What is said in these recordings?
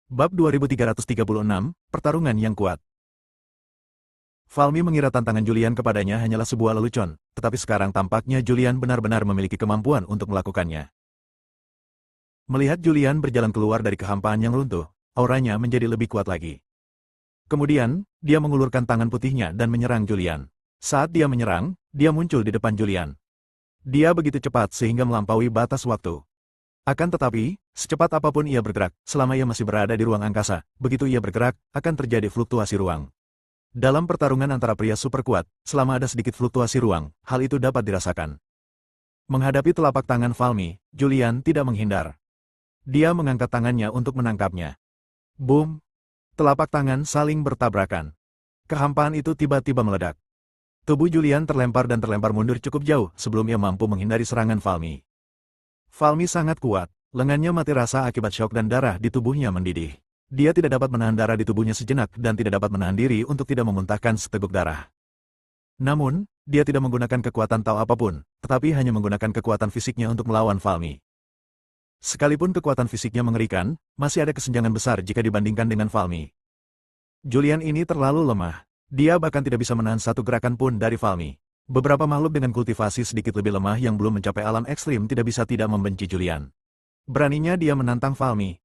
Bab 2336, Pertarungan yang Kuat. Falmi mengira tantangan Julian kepadanya hanyalah sebuah lelucon, tetapi sekarang tampaknya Julian benar-benar memiliki kemampuan untuk melakukannya. Melihat Julian berjalan keluar dari kehampaan yang runtuh, auranya menjadi lebih kuat lagi. Kemudian, dia mengulurkan tangan putihnya dan menyerang Julian. Saat dia menyerang, dia muncul di depan Julian. Dia begitu cepat sehingga melampaui batas waktu. Akan tetapi, secepat apapun ia bergerak, selama ia masih berada di ruang angkasa, begitu ia bergerak, akan terjadi fluktuasi ruang. Dalam pertarungan antara pria super kuat, selama ada sedikit fluktuasi ruang, hal itu dapat dirasakan. Menghadapi telapak tangan Falmi, Julian tidak menghindar. Dia mengangkat tangannya untuk menangkapnya. Boom! Telapak tangan saling bertabrakan. Kehampaan itu tiba-tiba meledak. Tubuh Julian terlempar dan terlempar mundur cukup jauh sebelum ia mampu menghindari serangan Falmi. Falmi sangat kuat, lengannya mati rasa akibat syok dan darah di tubuhnya mendidih. Dia tidak dapat menahan darah di tubuhnya sejenak dan tidak dapat menahan diri untuk tidak memuntahkan seteguk darah. Namun, dia tidak menggunakan kekuatan Tao apapun, tetapi hanya menggunakan kekuatan fisiknya untuk melawan Falmi. Sekalipun kekuatan fisiknya mengerikan, masih ada kesenjangan besar jika dibandingkan dengan Falmi. Julian ini terlalu lemah. Dia bahkan tidak bisa menahan satu gerakan pun dari Falmi. Beberapa makhluk dengan kultivasi sedikit lebih lemah yang belum mencapai alam ekstrim tidak bisa tidak membenci Julian. Beraninya dia menantang Falmi.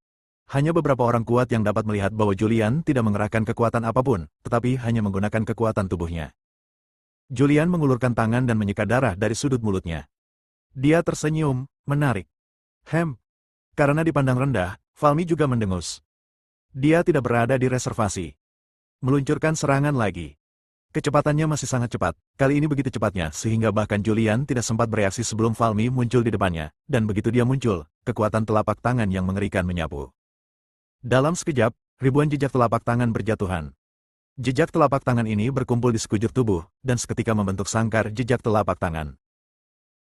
Hanya beberapa orang kuat yang dapat melihat bahwa Julian tidak mengerahkan kekuatan apapun, tetapi hanya menggunakan kekuatan tubuhnya. Julian mengulurkan tangan dan menyeka darah dari sudut mulutnya. Dia tersenyum, menarik. Karena dipandang rendah, Falmi juga mendengus. Dia tidak berada di reservasi. Meluncurkan serangan lagi. Kecepatannya masih sangat cepat, kali ini begitu cepatnya sehingga bahkan Julian tidak sempat bereaksi sebelum Falmi muncul di depannya, dan begitu dia muncul, kekuatan telapak tangan yang mengerikan menyapu. Dalam sekejap, ribuan jejak telapak tangan berjatuhan. Jejak telapak tangan ini berkumpul di sekujur tubuh, dan seketika membentuk sangkar jejak telapak tangan.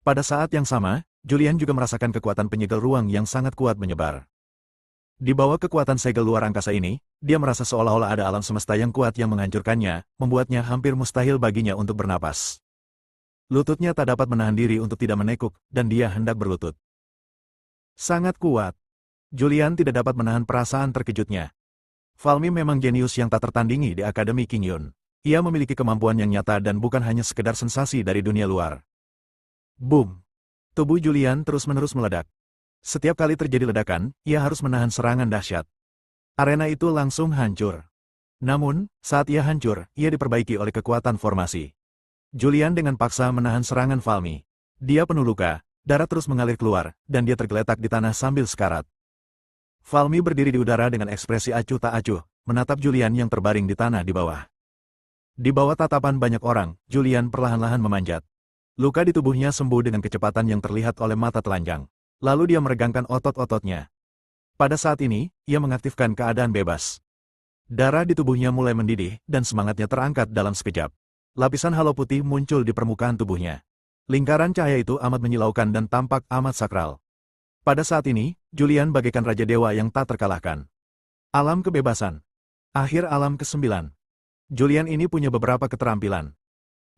Pada saat yang sama, Julian juga merasakan kekuatan penyegel ruang yang sangat kuat menyebar. Di bawah kekuatan segel luar angkasa ini, dia merasa seolah-olah ada alam semesta yang kuat yang menghancurkannya, membuatnya hampir mustahil baginya untuk bernapas. Lututnya tak dapat menahan diri untuk tidak menekuk, dan dia hendak berlutut. Sangat kuat. Julian tidak dapat menahan perasaan terkejutnya. Falmi memang jenius yang tak tertandingi di Akademi King Yun. Ia memiliki kemampuan yang nyata dan bukan hanya sekedar sensasi dari dunia luar. Boom! Tubuh Julian terus-menerus meledak. Setiap kali terjadi ledakan, ia harus menahan serangan dahsyat. Arena itu langsung hancur. Namun, saat ia hancur, ia diperbaiki oleh kekuatan formasi. Julian dengan paksa menahan serangan Falmi. Dia penuh luka, darah terus mengalir keluar, dan dia tergeletak di tanah sambil sekarat. Falmi berdiri di udara dengan ekspresi acuh tak acuh, menatap Julian yang terbaring di tanah di bawah. Di bawah tatapan banyak orang, Julian perlahan-lahan memanjat. Luka di tubuhnya sembuh dengan kecepatan yang terlihat oleh mata telanjang. Lalu dia meregangkan otot-ototnya. Pada saat ini, ia mengaktifkan keadaan bebas. Darah di tubuhnya mulai mendidih, dan semangatnya terangkat dalam sekejap. Lapisan halo putih muncul di permukaan tubuhnya. Lingkaran cahaya itu amat menyilaukan dan tampak amat sakral. Pada saat ini, Julian bagaikan Raja Dewa yang tak terkalahkan. Alam kebebasan. Akhir alam ke-9. Julian ini punya beberapa keterampilan.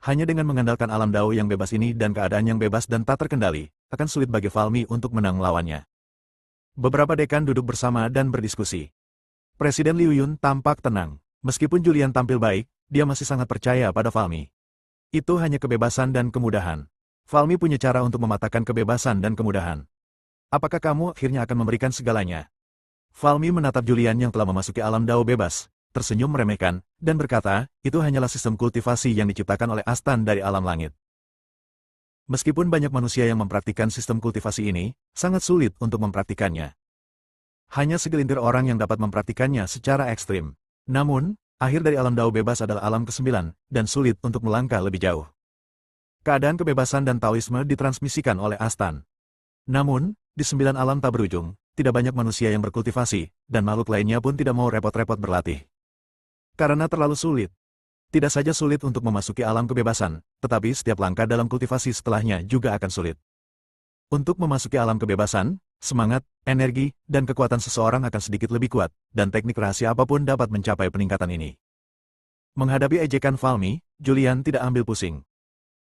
Hanya dengan mengandalkan alam Dao yang bebas ini dan keadaan yang bebas dan tak terkendali, akan sulit bagi Falmi untuk menang melawannya. Beberapa dekan duduk bersama dan berdiskusi. Presiden Liu Yun tampak tenang. Meskipun Julian tampil baik, dia masih sangat percaya pada Falmi. Itu hanya kebebasan dan kemudahan. Falmi punya cara untuk mematahkan kebebasan dan kemudahan. Apakah kamu akhirnya akan memberikan segalanya? Falmi menatap Julian yang telah memasuki alam Dao bebas, tersenyum meremehkan, dan berkata, itu hanyalah sistem kultivasi yang diciptakan oleh Astan dari alam langit. Meskipun banyak manusia yang mempraktikkan sistem kultivasi ini, sangat sulit untuk mempraktikannya. Hanya segelintir orang yang dapat mempraktikannya secara ekstrim. Namun, akhir dari alam Dao bebas adalah alam ke-9, dan sulit untuk melangkah lebih jauh. Keadaan kebebasan dan Taoisme ditransmisikan oleh Astan. Namun, di 9 alam tak berujung, tidak banyak manusia yang berkultivasi, dan makhluk lainnya pun tidak mau repot-repot berlatih. Karena terlalu sulit. Tidak saja sulit untuk memasuki alam kebebasan, tetapi setiap langkah dalam kultivasi setelahnya juga akan sulit. Untuk memasuki alam kebebasan, semangat, energi, dan kekuatan seseorang akan sedikit lebih kuat, dan teknik rahasia apapun dapat mencapai peningkatan ini. Menghadapi ejekan Falmi, Julian tidak ambil pusing.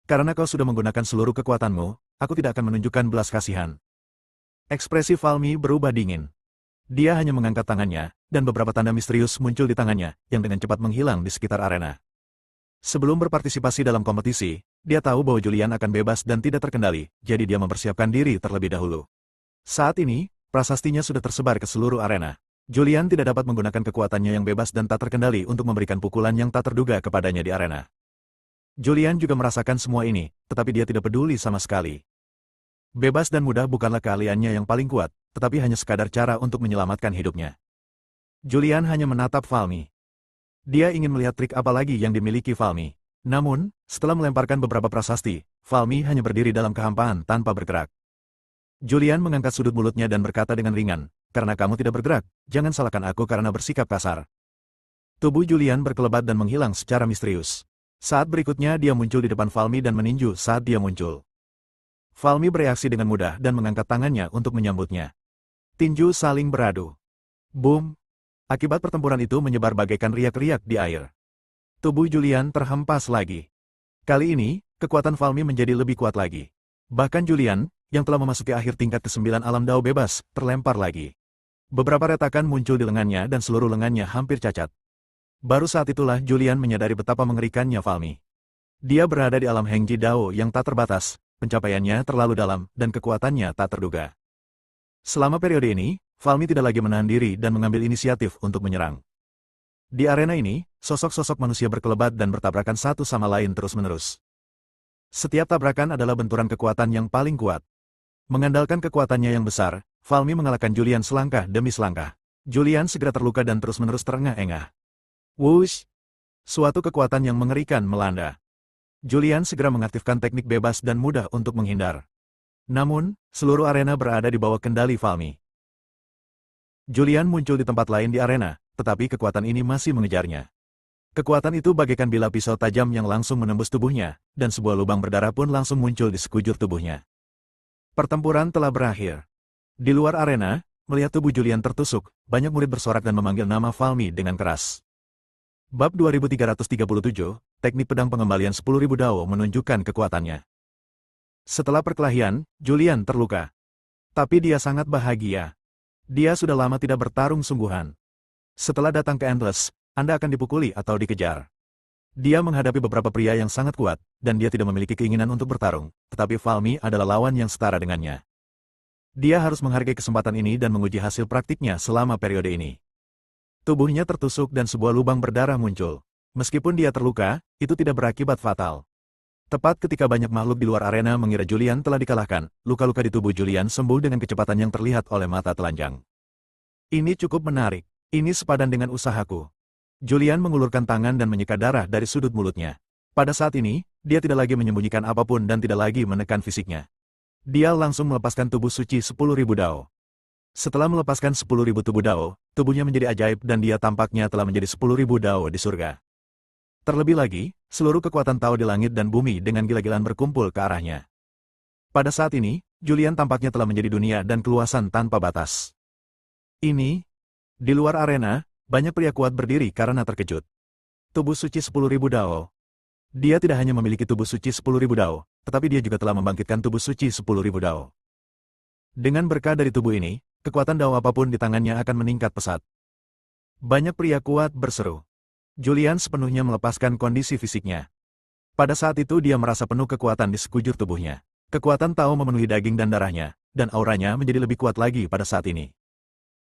Karena kau sudah menggunakan seluruh kekuatanmu, aku tidak akan menunjukkan belas kasihan. Ekspresi Falmi berubah dingin. Dia hanya mengangkat tangannya, dan beberapa tanda misterius muncul di tangannya, yang dengan cepat menghilang di sekitar arena. Sebelum berpartisipasi dalam kompetisi, dia tahu bahwa Julian akan bebas dan tidak terkendali, jadi dia mempersiapkan diri terlebih dahulu. Saat ini, prasastinya sudah tersebar ke seluruh arena. Julian tidak dapat menggunakan kekuatannya yang bebas dan tak terkendali untuk memberikan pukulan yang tak terduga kepadanya di arena. Julian juga merasakan semua ini, tetapi dia tidak peduli sama sekali. Bebas dan mudah bukanlah keahliannya yang paling kuat, tetapi hanya sekadar cara untuk menyelamatkan hidupnya. Julian hanya menatap Falmi. Dia ingin melihat trik apa lagi yang dimiliki Falmi. Namun, setelah melemparkan beberapa prasasti, Falmi hanya berdiri dalam kehampaan tanpa bergerak. Julian mengangkat sudut mulutnya dan berkata dengan ringan, "Karena kamu tidak bergerak, jangan salahkan aku karena bersikap kasar." Tubuh Julian berkelebat dan menghilang secara misterius. Saat berikutnya dia muncul di depan Falmi dan meninju saat dia muncul. Falmi bereaksi dengan mudah dan mengangkat tangannya untuk menyambutnya. Tinju saling beradu. Boom! Akibat pertempuran itu menyebar bagaikan riak-riak di air. Tubuh Julian terhempas lagi. Kali ini, kekuatan Falmi menjadi lebih kuat lagi. Bahkan Julian, yang telah memasuki akhir tingkat ke-9 alam Dao bebas, terlempar lagi. Beberapa retakan muncul di lengannya dan seluruh lengannya hampir cacat. Baru saat itulah Julian menyadari betapa mengerikannya Falmi. Dia berada di alam Hengji Dao yang tak terbatas, pencapaiannya terlalu dalam, dan kekuatannya tak terduga. Selama periode ini, Falmi tidak lagi menahan diri dan mengambil inisiatif untuk menyerang. Di arena ini, sosok-sosok manusia berkelebat dan bertabrakan satu sama lain terus-menerus. Setiap tabrakan adalah benturan kekuatan yang paling kuat. Mengandalkan kekuatannya yang besar, Falmi mengalahkan Julian selangkah demi selangkah. Julian segera terluka dan terus-menerus terengah-engah. Wush! Suatu kekuatan yang mengerikan melanda. Julian segera mengaktifkan teknik bebas dan mudah untuk menghindar. Namun, seluruh arena berada di bawah kendali Falmi. Julian muncul di tempat lain di arena, tetapi kekuatan ini masih mengejarnya. Kekuatan itu bagaikan bilah pisau tajam yang langsung menembus tubuhnya, dan sebuah lubang berdarah pun langsung muncul di sekujur tubuhnya. Pertempuran telah berakhir. Di luar arena, melihat tubuh Julian tertusuk, banyak murid bersorak dan memanggil nama Falmi dengan keras. Bab 2337, Teknik Pedang Pengembalian 10.000 Dao menunjukkan kekuatannya. Setelah perkelahian, Julian terluka. Tapi dia sangat bahagia. Dia sudah lama tidak bertarung sungguhan. Setelah datang ke Endless, Anda akan dipukuli atau dikejar. Dia menghadapi beberapa pria yang sangat kuat, dan dia tidak memiliki keinginan untuk bertarung, tetapi Falmi adalah lawan yang setara dengannya. Dia harus menghargai kesempatan ini dan menguji hasil praktiknya selama periode ini. Tubuhnya tertusuk dan sebuah lubang berdarah muncul. Meskipun dia terluka, itu tidak berakibat fatal. Tepat ketika banyak makhluk di luar arena mengira Julian telah dikalahkan, luka-luka di tubuh Julian sembuh dengan kecepatan yang terlihat oleh mata telanjang. Ini cukup menarik. Ini sepadan dengan usahaku. Julian mengulurkan tangan dan menyeka darah dari sudut mulutnya. Pada saat ini, dia tidak lagi menyembunyikan apapun dan tidak lagi menekan fisiknya. Dia langsung melepaskan tubuh suci 10.000 Dao. Setelah melepaskan 10.000 tubuh Dao, tubuhnya menjadi ajaib dan dia tampaknya telah menjadi 10.000 Dao di surga. Terlebih lagi, seluruh kekuatan Tao di langit dan bumi dengan gila-gilaan berkumpul ke arahnya. Pada saat ini, Julian tampaknya telah menjadi dunia dan keluasan tanpa batas. Ini, di luar arena, banyak pria kuat berdiri karena terkejut. Tubuh suci 10.000 Dao. Dia tidak hanya memiliki tubuh suci 10.000 Dao, tetapi dia juga telah membangkitkan tubuh suci 10.000 Dao. Dengan berkah dari tubuh ini, kekuatan Dao apapun di tangannya akan meningkat pesat. Banyak pria kuat berseru. Julian sepenuhnya melepaskan kondisi fisiknya. Pada saat itu dia merasa penuh kekuatan di sekujur tubuhnya. Kekuatan Tao memenuhi daging dan darahnya, dan auranya menjadi lebih kuat lagi pada saat ini.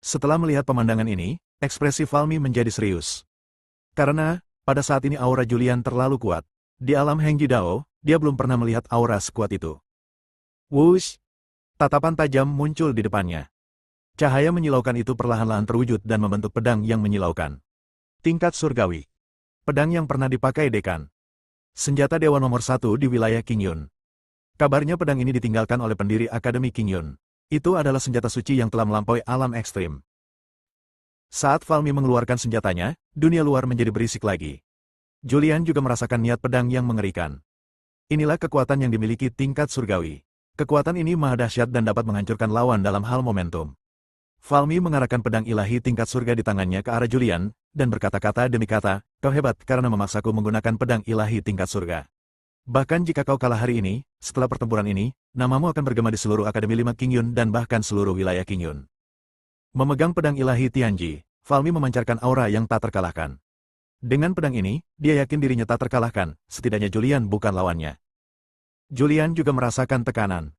Setelah melihat pemandangan ini, ekspresi Falmi menjadi serius. Karena, pada saat ini aura Julian terlalu kuat. Di alam Hengji Dao, dia belum pernah melihat aura sekuat itu. Wush! Tatapan tajam muncul di depannya. Cahaya menyilaukan itu perlahan-lahan terwujud dan membentuk pedang yang menyilaukan. Tingkat surgawi. Pedang yang pernah dipakai Dekan. Senjata dewa nomor 1 di wilayah Qingyun. Kabarnya pedang ini ditinggalkan oleh pendiri Akademi Qingyun. Itu adalah senjata suci yang telah melampaui alam ekstrim. Saat Falmi mengeluarkan senjatanya, dunia luar menjadi berisik lagi. Julian juga merasakan niat pedang yang mengerikan. Inilah kekuatan yang dimiliki tingkat surgawi. Kekuatan ini maha dahsyat dan dapat menghancurkan lawan dalam hal momentum. Falmi mengarahkan pedang ilahi tingkat surga di tangannya ke arah Julian, dan berkata-kata demi kata, "Kau hebat karena memaksaku menggunakan pedang ilahi tingkat surga. Bahkan jika kau kalah hari ini, setelah pertempuran ini, namamu akan bergema di seluruh Akademi 5 Qingyun dan bahkan seluruh wilayah Qingyun." Memegang pedang ilahi Tianji, Falmi memancarkan aura yang tak terkalahkan. Dengan pedang ini, dia yakin dirinya tak terkalahkan, setidaknya Julian bukan lawannya. Julian juga merasakan tekanan.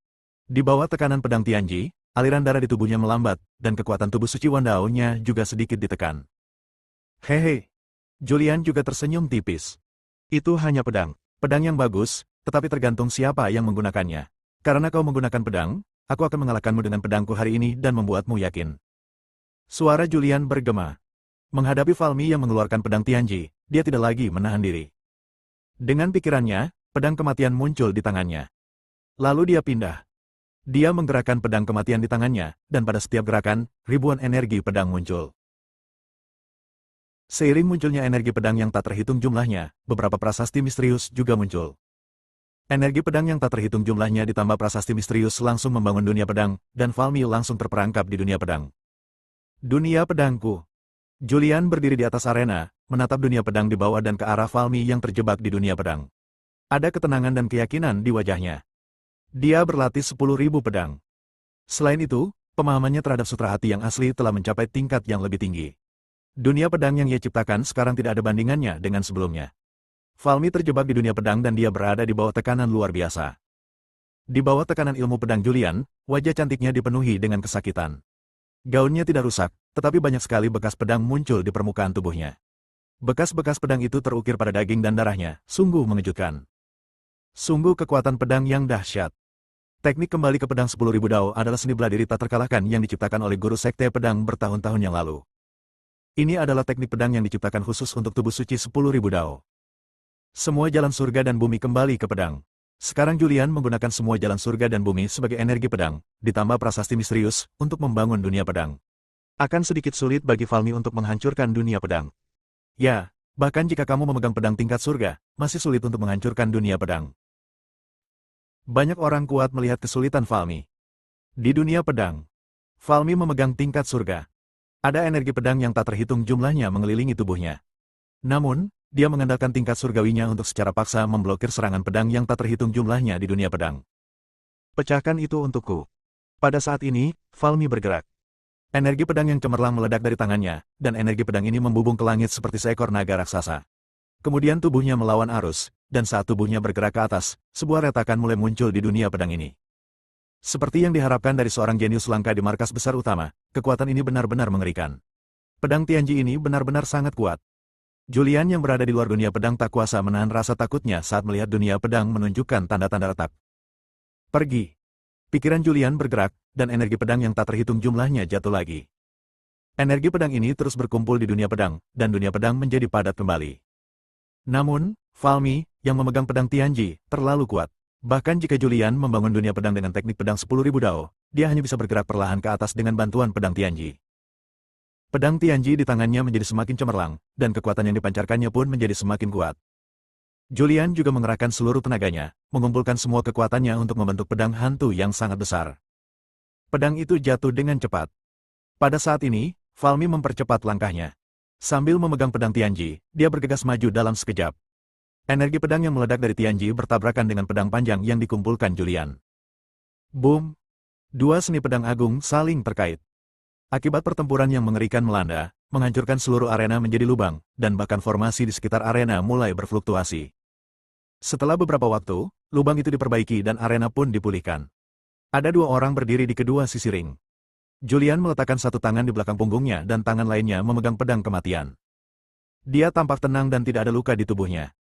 Di bawah tekanan pedang Tianji, aliran darah di tubuhnya melambat, dan kekuatan tubuh suci Wandao-nya juga sedikit ditekan. Hehe. Julian juga tersenyum tipis. Itu hanya pedang. Pedang yang bagus, tetapi tergantung siapa yang menggunakannya. Karena kau menggunakan pedang, aku akan mengalahkanmu dengan pedangku hari ini dan membuatmu yakin. Suara Julian bergema. Menghadapi Falmi yang mengeluarkan pedang Tianji, dia tidak lagi menahan diri. Dengan pikirannya, pedang kematian muncul di tangannya. Lalu dia pindah. Dia menggerakkan pedang kematian di tangannya, dan pada setiap gerakan, ribuan energi pedang muncul. Seiring munculnya energi pedang yang tak terhitung jumlahnya, beberapa prasasti misterius juga muncul. Energi pedang yang tak terhitung jumlahnya ditambah prasasti misterius langsung membangun dunia pedang, dan Falmi langsung terperangkap di dunia pedang. Dunia pedangku. Julian berdiri di atas arena, menatap dunia pedang di bawah dan ke arah Falmi yang terjebak di dunia pedang. Ada ketenangan dan keyakinan di wajahnya. Dia berlatih 10.000 pedang. Selain itu, pemahamannya terhadap sutra hati yang asli telah mencapai tingkat yang lebih tinggi. Dunia pedang yang ia ciptakan sekarang tidak ada bandingannya dengan sebelumnya. Falmi terjebak di dunia pedang dan dia berada di bawah tekanan luar biasa. Di bawah tekanan ilmu pedang Julian, wajah cantiknya dipenuhi dengan kesakitan. Gaunnya tidak rusak, tetapi banyak sekali bekas pedang muncul di permukaan tubuhnya. Bekas-bekas pedang itu terukir pada daging dan darahnya, sungguh mengejutkan. Sungguh kekuatan pedang yang dahsyat. Teknik kembali ke pedang 10.000 dao adalah seni bela diri tak terkalahkan yang diciptakan oleh guru sekte pedang bertahun-tahun yang lalu. Ini adalah teknik pedang yang diciptakan khusus untuk tubuh suci 10.000 dao. Semua jalan surga dan bumi kembali ke pedang. Sekarang Julian menggunakan semua jalan surga dan bumi sebagai energi pedang, ditambah prasasti misterius, untuk membangun dunia pedang. Akan sedikit sulit bagi Falmi untuk menghancurkan dunia pedang. Ya, bahkan jika kamu memegang pedang tingkat surga, masih sulit untuk menghancurkan dunia pedang. Banyak orang kuat melihat kesulitan Falmi. Di dunia pedang, Falmi memegang tingkat surga. Ada energi pedang yang tak terhitung jumlahnya mengelilingi tubuhnya. Namun, dia mengandalkan tingkat surgawinya untuk secara paksa memblokir serangan pedang yang tak terhitung jumlahnya di dunia pedang. Pecahkan itu untukku. Pada saat ini, Falmi bergerak. Energi pedang yang cemerlang meledak dari tangannya, dan energi pedang ini membubung ke langit seperti seekor naga raksasa. Kemudian tubuhnya melawan arus, dan saat tubuhnya bergerak ke atas, sebuah retakan mulai muncul di dunia pedang ini. Seperti yang diharapkan dari seorang jenius langka di markas besar utama, kekuatan ini benar-benar mengerikan. Pedang Tianji ini benar-benar sangat kuat. Julian yang berada di luar dunia pedang tak kuasa menahan rasa takutnya saat melihat dunia pedang menunjukkan tanda-tanda retak. Pergi. Pikiran Julian bergerak, dan energi pedang yang tak terhitung jumlahnya jatuh lagi. Energi pedang ini terus berkumpul di dunia pedang, dan dunia pedang menjadi padat kembali. Namun, Falmi, yang memegang pedang Tianji, terlalu kuat. Bahkan jika Julian membangun dunia pedang dengan teknik pedang 10.000 dao, dia hanya bisa bergerak perlahan ke atas dengan bantuan pedang Tianji. Pedang Tianji di tangannya menjadi semakin cemerlang, dan kekuatan yang dipancarkannya pun menjadi semakin kuat. Julian juga mengerahkan seluruh tenaganya, mengumpulkan semua kekuatannya untuk membentuk pedang hantu yang sangat besar. Pedang itu jatuh dengan cepat. Pada saat ini, Falmi mempercepat langkahnya. Sambil memegang pedang Tianji, dia bergegas maju dalam sekejap. Energi pedang yang meledak dari Tianji bertabrakan dengan pedang panjang yang dikumpulkan Julian. Boom! Dua seni pedang agung saling terkait. Akibat pertempuran yang mengerikan melanda, menghancurkan seluruh arena menjadi lubang, dan bahkan formasi di sekitar arena mulai berfluktuasi. Setelah beberapa waktu, lubang itu diperbaiki dan arena pun dipulihkan. Ada dua orang berdiri di kedua sisi ring. Julian meletakkan satu tangan di belakang punggungnya dan tangan lainnya memegang pedang kematian. Dia tampak tenang dan tidak ada luka di tubuhnya.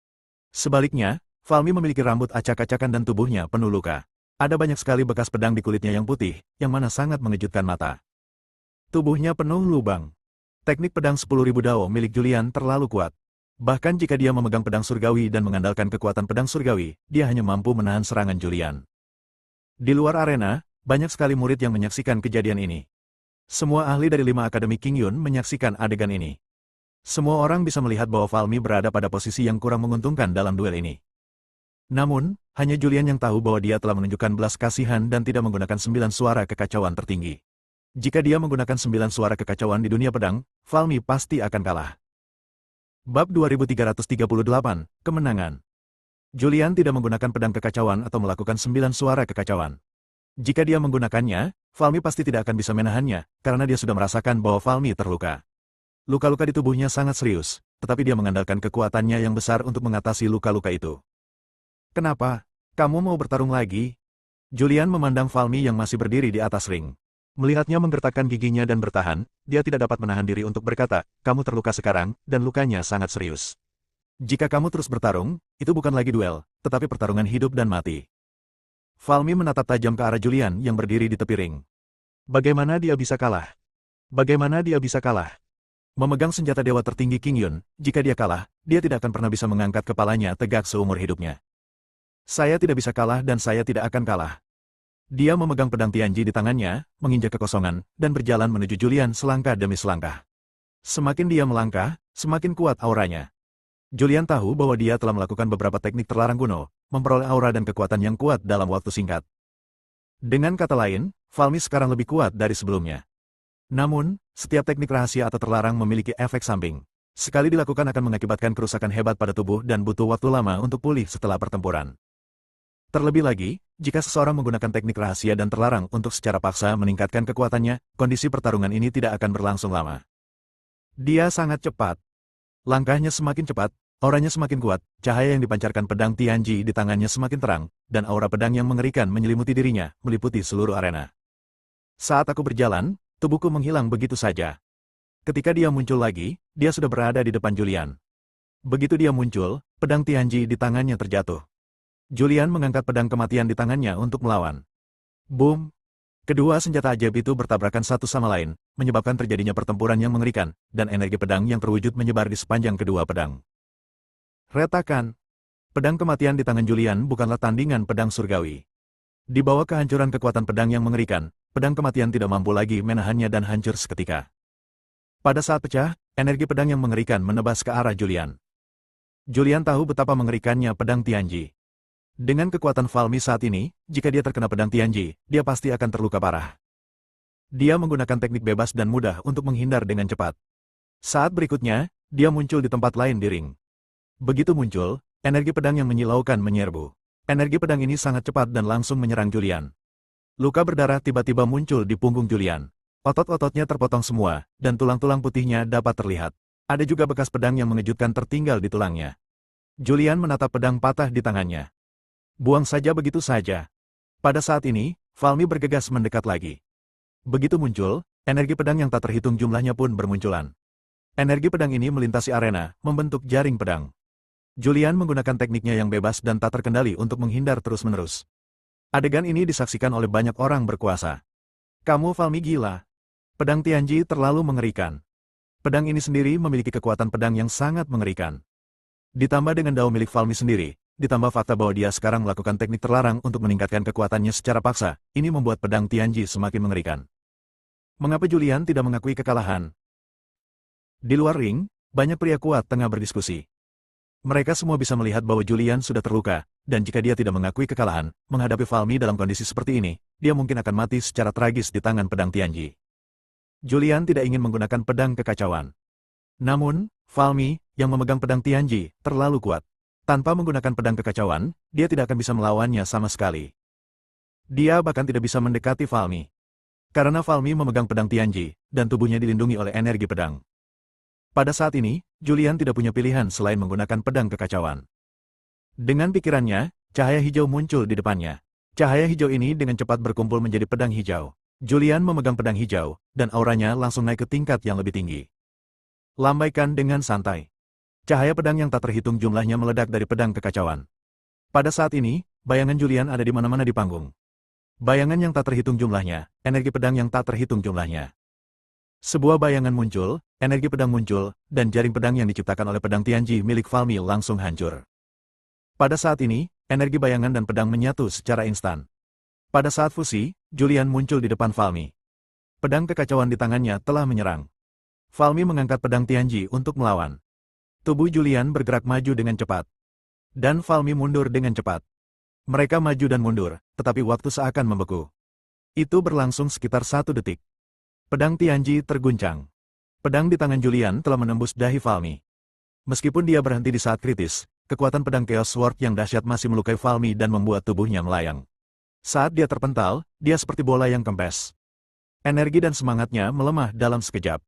Sebaliknya, Falmi memiliki rambut acak-acakan dan tubuhnya penuh luka. Ada banyak sekali bekas pedang di kulitnya yang putih, yang mana sangat mengejutkan mata. Tubuhnya penuh lubang. Teknik pedang 10.000 dao milik Julian terlalu kuat. Bahkan jika dia memegang pedang surgawi dan mengandalkan kekuatan pedang surgawi, dia hanya mampu menahan serangan Julian. Di luar arena, banyak sekali murid yang menyaksikan kejadian ini. Semua ahli dari 5 Akademi King Yun menyaksikan adegan ini. Semua orang bisa melihat bahwa Falmi berada pada posisi yang kurang menguntungkan dalam duel ini. Namun, hanya Julian yang tahu bahwa dia telah menunjukkan belas kasihan dan tidak menggunakan 9 suara kekacauan tertinggi. Jika dia menggunakan 9 suara kekacauan di dunia pedang, Falmi pasti akan kalah. Bab 2338, Kemenangan. Julian tidak menggunakan pedang kekacauan atau melakukan 9 suara kekacauan. Jika dia menggunakannya, Falmi pasti tidak akan bisa menahannya, karena dia sudah merasakan bahwa Falmi terluka. Luka-luka di tubuhnya sangat serius, tetapi dia mengandalkan kekuatannya yang besar untuk mengatasi luka-luka itu. Kenapa? Kamu mau bertarung lagi? Julian memandang Falmi yang masih berdiri di atas ring. Melihatnya menggertakkan giginya dan bertahan, dia tidak dapat menahan diri untuk berkata, kamu terluka sekarang, dan lukanya sangat serius. Jika kamu terus bertarung, itu bukan lagi duel, tetapi pertarungan hidup dan mati. Falmi menatap tajam ke arah Julian yang berdiri di tepi ring. Bagaimana dia bisa kalah? Bagaimana dia bisa kalah? Memegang senjata dewa tertinggi King Yun, jika dia kalah, dia tidak akan pernah bisa mengangkat kepalanya tegak seumur hidupnya. Saya tidak bisa kalah dan saya tidak akan kalah. Dia memegang pedang Tianji di tangannya, menginjak kekosongan, dan berjalan menuju Julian selangkah demi selangkah. Semakin dia melangkah, semakin kuat auranya. Julian tahu bahwa dia telah melakukan beberapa teknik terlarang kuno, memperoleh aura dan kekuatan yang kuat dalam waktu singkat. Dengan kata lain, Falmi sekarang lebih kuat dari sebelumnya. Namun, setiap teknik rahasia atau terlarang memiliki efek samping. Sekali dilakukan akan mengakibatkan kerusakan hebat pada tubuh dan butuh waktu lama untuk pulih setelah pertempuran. Terlebih lagi, jika seseorang menggunakan teknik rahasia dan terlarang untuk secara paksa meningkatkan kekuatannya, kondisi pertarungan ini tidak akan berlangsung lama. Dia sangat cepat. Langkahnya semakin cepat, auranya semakin kuat, cahaya yang dipancarkan pedang Tianji di tangannya semakin terang, dan aura pedang yang mengerikan menyelimuti dirinya, meliputi seluruh arena. Saat aku berjalan, tubuhku menghilang begitu saja. Ketika dia muncul lagi, dia sudah berada di depan Julian. Begitu dia muncul, pedang Tianji di tangannya terjatuh. Julian mengangkat pedang kematian di tangannya untuk melawan. Boom! Kedua senjata ajaib itu bertabrakan satu sama lain, menyebabkan terjadinya pertempuran yang mengerikan, dan energi pedang yang terwujud menyebar di sepanjang kedua pedang. Retakan! Pedang kematian di tangan Julian bukanlah tandingan pedang surgawi. Di bawah kehancuran kekuatan pedang yang mengerikan, pedang kematian tidak mampu lagi menahannya dan hancur seketika. Pada saat pecah, energi pedang yang mengerikan menebas ke arah Julian. Julian tahu betapa mengerikannya pedang Tianji. Dengan kekuatan Falmi saat ini, jika dia terkena pedang Tianji, dia pasti akan terluka parah. Dia menggunakan teknik bebas dan mudah untuk menghindar dengan cepat. Saat berikutnya, dia muncul di tempat lain di ring. Begitu muncul, energi pedang yang menyilaukan menyerbu. Energi pedang ini sangat cepat dan langsung menyerang Julian. Luka berdarah tiba-tiba muncul di punggung Julian. Otot-ototnya terpotong semua, dan tulang-tulang putihnya dapat terlihat. Ada juga bekas pedang yang mengejutkan tertinggal di tulangnya. Julian menatap pedang patah di tangannya. Buang saja begitu saja. Pada saat ini, Falmi bergegas mendekat lagi. Begitu muncul, energi pedang yang tak terhitung jumlahnya pun bermunculan. Energi pedang ini melintasi arena, membentuk jaring pedang. Julian menggunakan tekniknya yang bebas dan tak terkendali untuk menghindar terus-menerus. Adegan ini disaksikan oleh banyak orang berkuasa. Kamu Falmi gila. Pedang Tianji terlalu mengerikan. Pedang ini sendiri memiliki kekuatan pedang yang sangat mengerikan. Ditambah dengan dao milik Falmi sendiri, ditambah fakta bahwa dia sekarang melakukan teknik terlarang untuk meningkatkan kekuatannya secara paksa, ini membuat pedang Tianji semakin mengerikan. Mengapa Julian tidak mengakui kekalahan? Di luar ring, banyak pria kuat tengah berdiskusi. Mereka semua bisa melihat bahwa Julian sudah terluka, dan jika dia tidak mengakui kekalahan, menghadapi Falmi dalam kondisi seperti ini, dia mungkin akan mati secara tragis di tangan pedang Tianji. Julian tidak ingin menggunakan pedang kekacauan. Namun, Falmi, yang memegang pedang Tianji, terlalu kuat. Tanpa menggunakan pedang kekacauan, dia tidak akan bisa melawannya sama sekali. Dia bahkan tidak bisa mendekati Falmi. Karena Falmi memegang pedang Tianji, dan tubuhnya dilindungi oleh energi pedang. Pada saat ini, Julian tidak punya pilihan selain menggunakan pedang kekacauan. Dengan pikirannya, cahaya hijau muncul di depannya. Cahaya hijau ini dengan cepat berkumpul menjadi pedang hijau. Julian memegang pedang hijau, dan auranya langsung naik ke tingkat yang lebih tinggi. Lambaikan dengan santai. Cahaya pedang yang tak terhitung jumlahnya meledak dari pedang kekacauan. Pada saat ini, bayangan Julian ada di mana-mana di panggung. Bayangan yang tak terhitung jumlahnya, energi pedang yang tak terhitung jumlahnya. Sebuah bayangan muncul, energi pedang muncul, dan jaring pedang yang diciptakan oleh pedang Tianji milik Falmi langsung hancur. Pada saat ini, energi bayangan dan pedang menyatu secara instan. Pada saat fusi, Julian muncul di depan Falmi. Pedang kekacauan di tangannya telah menyerang. Falmi mengangkat pedang Tianji untuk melawan. Tubuh Julian bergerak maju dengan cepat. Dan Falmi mundur dengan cepat. Mereka maju dan mundur, tetapi waktu seakan membeku. Itu berlangsung sekitar 1 detik. Pedang Tianji terguncang. Pedang di tangan Julian telah menembus dahi Falmi. Meskipun dia berhenti di saat kritis, kekuatan pedang Chaos Sword yang dahsyat masih melukai Falmi dan membuat tubuhnya melayang. Saat dia terpental, dia seperti bola yang kempes. Energi dan semangatnya melemah dalam sekejap.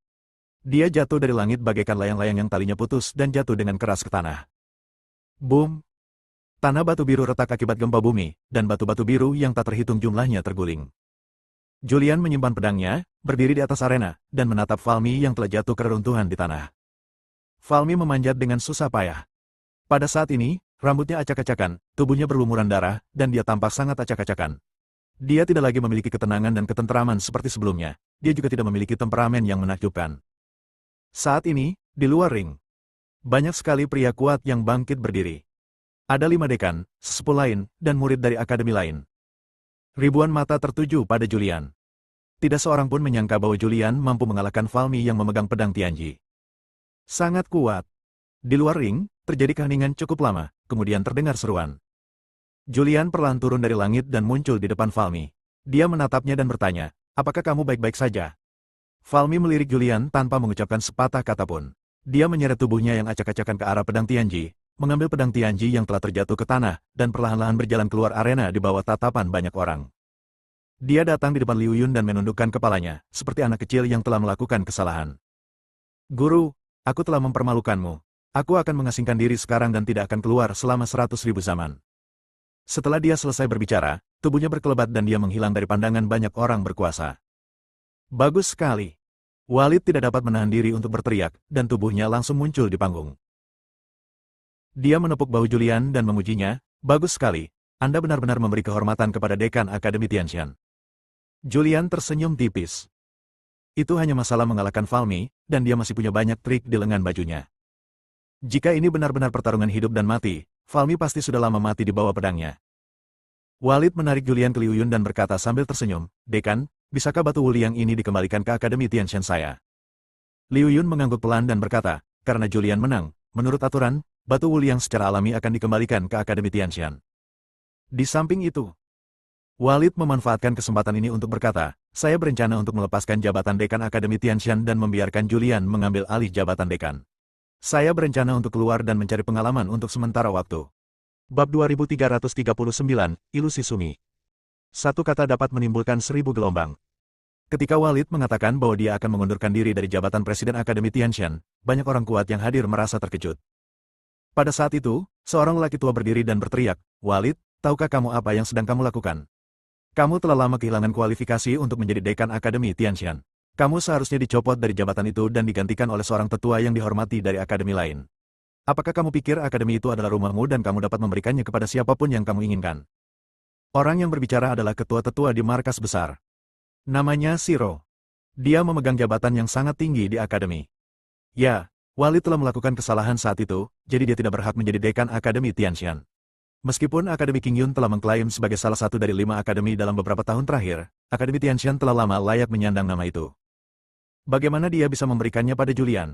Dia jatuh dari langit bagaikan layang-layang yang talinya putus dan jatuh dengan keras ke tanah. Boom! Tanah batu biru retak akibat gempa bumi, dan batu-batu biru yang tak terhitung jumlahnya terguling. Julian menyimpan pedangnya, berdiri di atas arena, dan menatap Falmi yang telah jatuh ke reruntuhan di tanah. Falmi memanjat dengan susah payah. Pada saat ini, rambutnya acak-acakan, tubuhnya berlumuran darah, dan dia tampak sangat acak-acakan. Dia tidak lagi memiliki ketenangan dan ketenteraman seperti sebelumnya. Dia juga tidak memiliki temperamen yang menakjubkan. Saat ini, di luar ring, banyak sekali pria kuat yang bangkit berdiri. Ada 5 dekan, sesepuh lain, dan murid dari akademi lain. Ribuan mata tertuju pada Julian. Tidak seorang pun menyangka bahwa Julian mampu mengalahkan Falmi yang memegang pedang Tianji. Sangat kuat. Di luar ring, terjadi keheningan cukup lama, kemudian terdengar seruan. Julian perlahan turun dari langit dan muncul di depan Falmi. Dia menatapnya dan bertanya, "Apakah kamu baik-baik saja?" Falmi melirik Julian tanpa mengucapkan sepatah kata pun. Dia menyeret tubuhnya yang acak-acakan ke arah pedang Tianji, mengambil pedang Tianji yang telah terjatuh ke tanah, dan perlahan-lahan berjalan keluar arena di bawah tatapan banyak orang. Dia datang di depan Liu Yun dan menundukkan kepalanya, seperti anak kecil yang telah melakukan kesalahan. "Guru, aku telah mempermalukanmu. Aku akan mengasingkan diri sekarang dan tidak akan keluar selama 100.000 zaman." Setelah dia selesai berbicara, tubuhnya berkelebat dan dia menghilang dari pandangan banyak orang berkuasa. Bagus sekali. Walid tidak dapat menahan diri untuk berteriak, dan tubuhnya langsung muncul di panggung. Dia menepuk bahu Julian dan memujinya, "Bagus sekali, Anda benar-benar memberi kehormatan kepada dekan Akademi Tianxian." Julian tersenyum tipis. Itu hanya masalah mengalahkan Falmi, dan dia masih punya banyak trik di lengan bajunya. Jika ini benar-benar pertarungan hidup dan mati, Falmi pasti sudah lama mati di bawah pedangnya. Walid menarik Julian ke Liu Yun dan berkata sambil tersenyum, "Dekan, bisakah batu wuliang ini dikembalikan ke Akademi Tianxian saya?" Liu Yun mengangguk pelan dan berkata, "Karena Julian menang, menurut aturan, batu wuliang secara alami akan dikembalikan ke Akademi Tianxian." Di samping itu, Walid memanfaatkan kesempatan ini untuk berkata, "Saya berencana untuk melepaskan jabatan dekan Akademi Tianxian dan membiarkan Julian mengambil alih jabatan dekan. Saya berencana untuk keluar dan mencari pengalaman untuk sementara waktu." Bab 2339, Ilusi Sumi. Satu kata dapat menimbulkan 1000 gelombang. Ketika Walid mengatakan bahwa dia akan mengundurkan diri dari jabatan Presiden Akademi Tianxian, banyak orang kuat yang hadir merasa terkejut. Pada saat itu, seorang lelaki tua berdiri dan berteriak, "Walid, tahukah kamu apa yang sedang kamu lakukan? Kamu telah lama kehilangan kualifikasi untuk menjadi dekan Akademi Tianxian. Kamu seharusnya dicopot dari jabatan itu dan digantikan oleh seorang tetua yang dihormati dari akademi lain. Apakah kamu pikir akademi itu adalah rumahmu dan kamu dapat memberikannya kepada siapapun yang kamu inginkan?" Orang yang berbicara adalah ketua tetua di markas besar. Namanya Shiro. Dia memegang jabatan yang sangat tinggi di akademi. Ya, Walid telah melakukan kesalahan saat itu, jadi dia tidak berhak menjadi dekan Akademi Tianxian. Meskipun Akademi Qingyun telah mengklaim sebagai salah satu dari 5 akademi dalam beberapa tahun terakhir, Akademi Tianxian telah lama layak menyandang nama itu. Bagaimana dia bisa memberikannya pada Julian?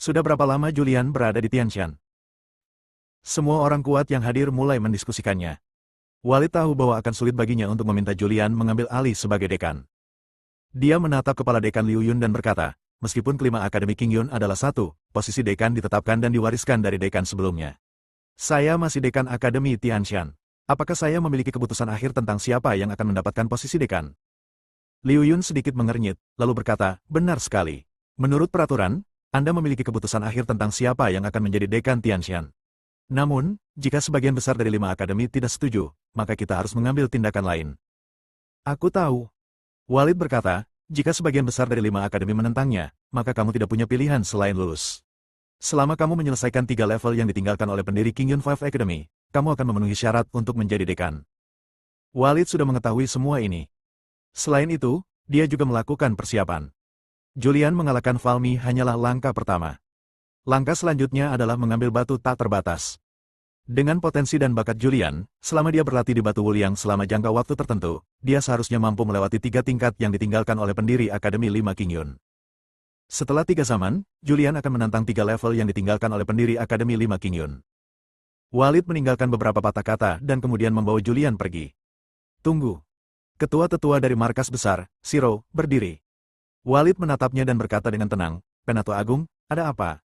Sudah berapa lama Julian berada di Tianxian? Semua orang kuat yang hadir mulai mendiskusikannya. Walid tahu bahwa akan sulit baginya untuk meminta Julian mengambil alih sebagai dekan. Dia menatap kepala dekan Liu Yun dan berkata, "Meskipun kelima Akademi Qingyun adalah satu, posisi dekan ditetapkan dan diwariskan dari dekan sebelumnya. Saya masih dekan Akademi Tianxian. Apakah saya memiliki keputusan akhir tentang siapa yang akan mendapatkan posisi dekan?" Liu Yun sedikit mengernyit, lalu berkata, "Benar sekali. Menurut peraturan, Anda memiliki keputusan akhir tentang siapa yang akan menjadi dekan Tianxian. Namun, jika sebagian besar dari 5 akademi tidak setuju, maka kita harus mengambil tindakan lain." "Aku tahu." Walid berkata, "Jika sebagian besar dari 5 akademi menentangnya, maka kamu tidak punya pilihan selain lulus. Selama kamu menyelesaikan 3 level yang ditinggalkan oleh pendiri Qingyun Five Academy, kamu akan memenuhi syarat untuk menjadi dekan." Walid sudah mengetahui semua ini. Selain itu, dia juga melakukan persiapan. Julian mengalahkan Falmi hanyalah langkah pertama. Langkah selanjutnya adalah mengambil batu tak terbatas. Dengan potensi dan bakat Julian, selama dia berlatih di batu wuliang selama jangka waktu tertentu, dia seharusnya mampu melewati 3 tingkat yang ditinggalkan oleh pendiri Akademi 5 Qingyun. Setelah 3 zaman, Julian akan menantang 3 level yang ditinggalkan oleh pendiri Akademi 5 Qingyun. Walid meninggalkan beberapa patah kata dan kemudian membawa Julian pergi. "Tunggu." Ketua tetua dari markas besar, Shiro, berdiri. Walid menatapnya dan berkata dengan tenang, "Penatua Agung, ada apa?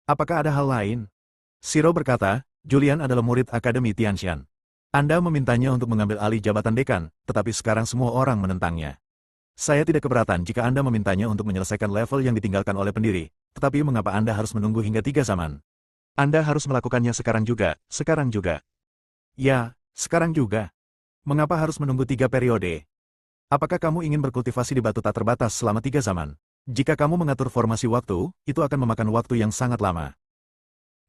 Apakah ada hal lain?" Shiro berkata, "Julian adalah murid Akademi Tianxian. Anda memintanya untuk mengambil alih jabatan dekan, tetapi sekarang semua orang menentangnya. Saya tidak keberatan jika Anda memintanya untuk menyelesaikan level yang ditinggalkan oleh pendiri, tetapi mengapa Anda harus menunggu hingga 3 zaman? Anda harus melakukannya sekarang juga, sekarang juga. Ya, sekarang juga. Mengapa harus menunggu 3 periode? Apakah kamu ingin berkultivasi di batu tak terbatas selama 3 zaman? Jika kamu mengatur formasi waktu, itu akan memakan waktu yang sangat lama.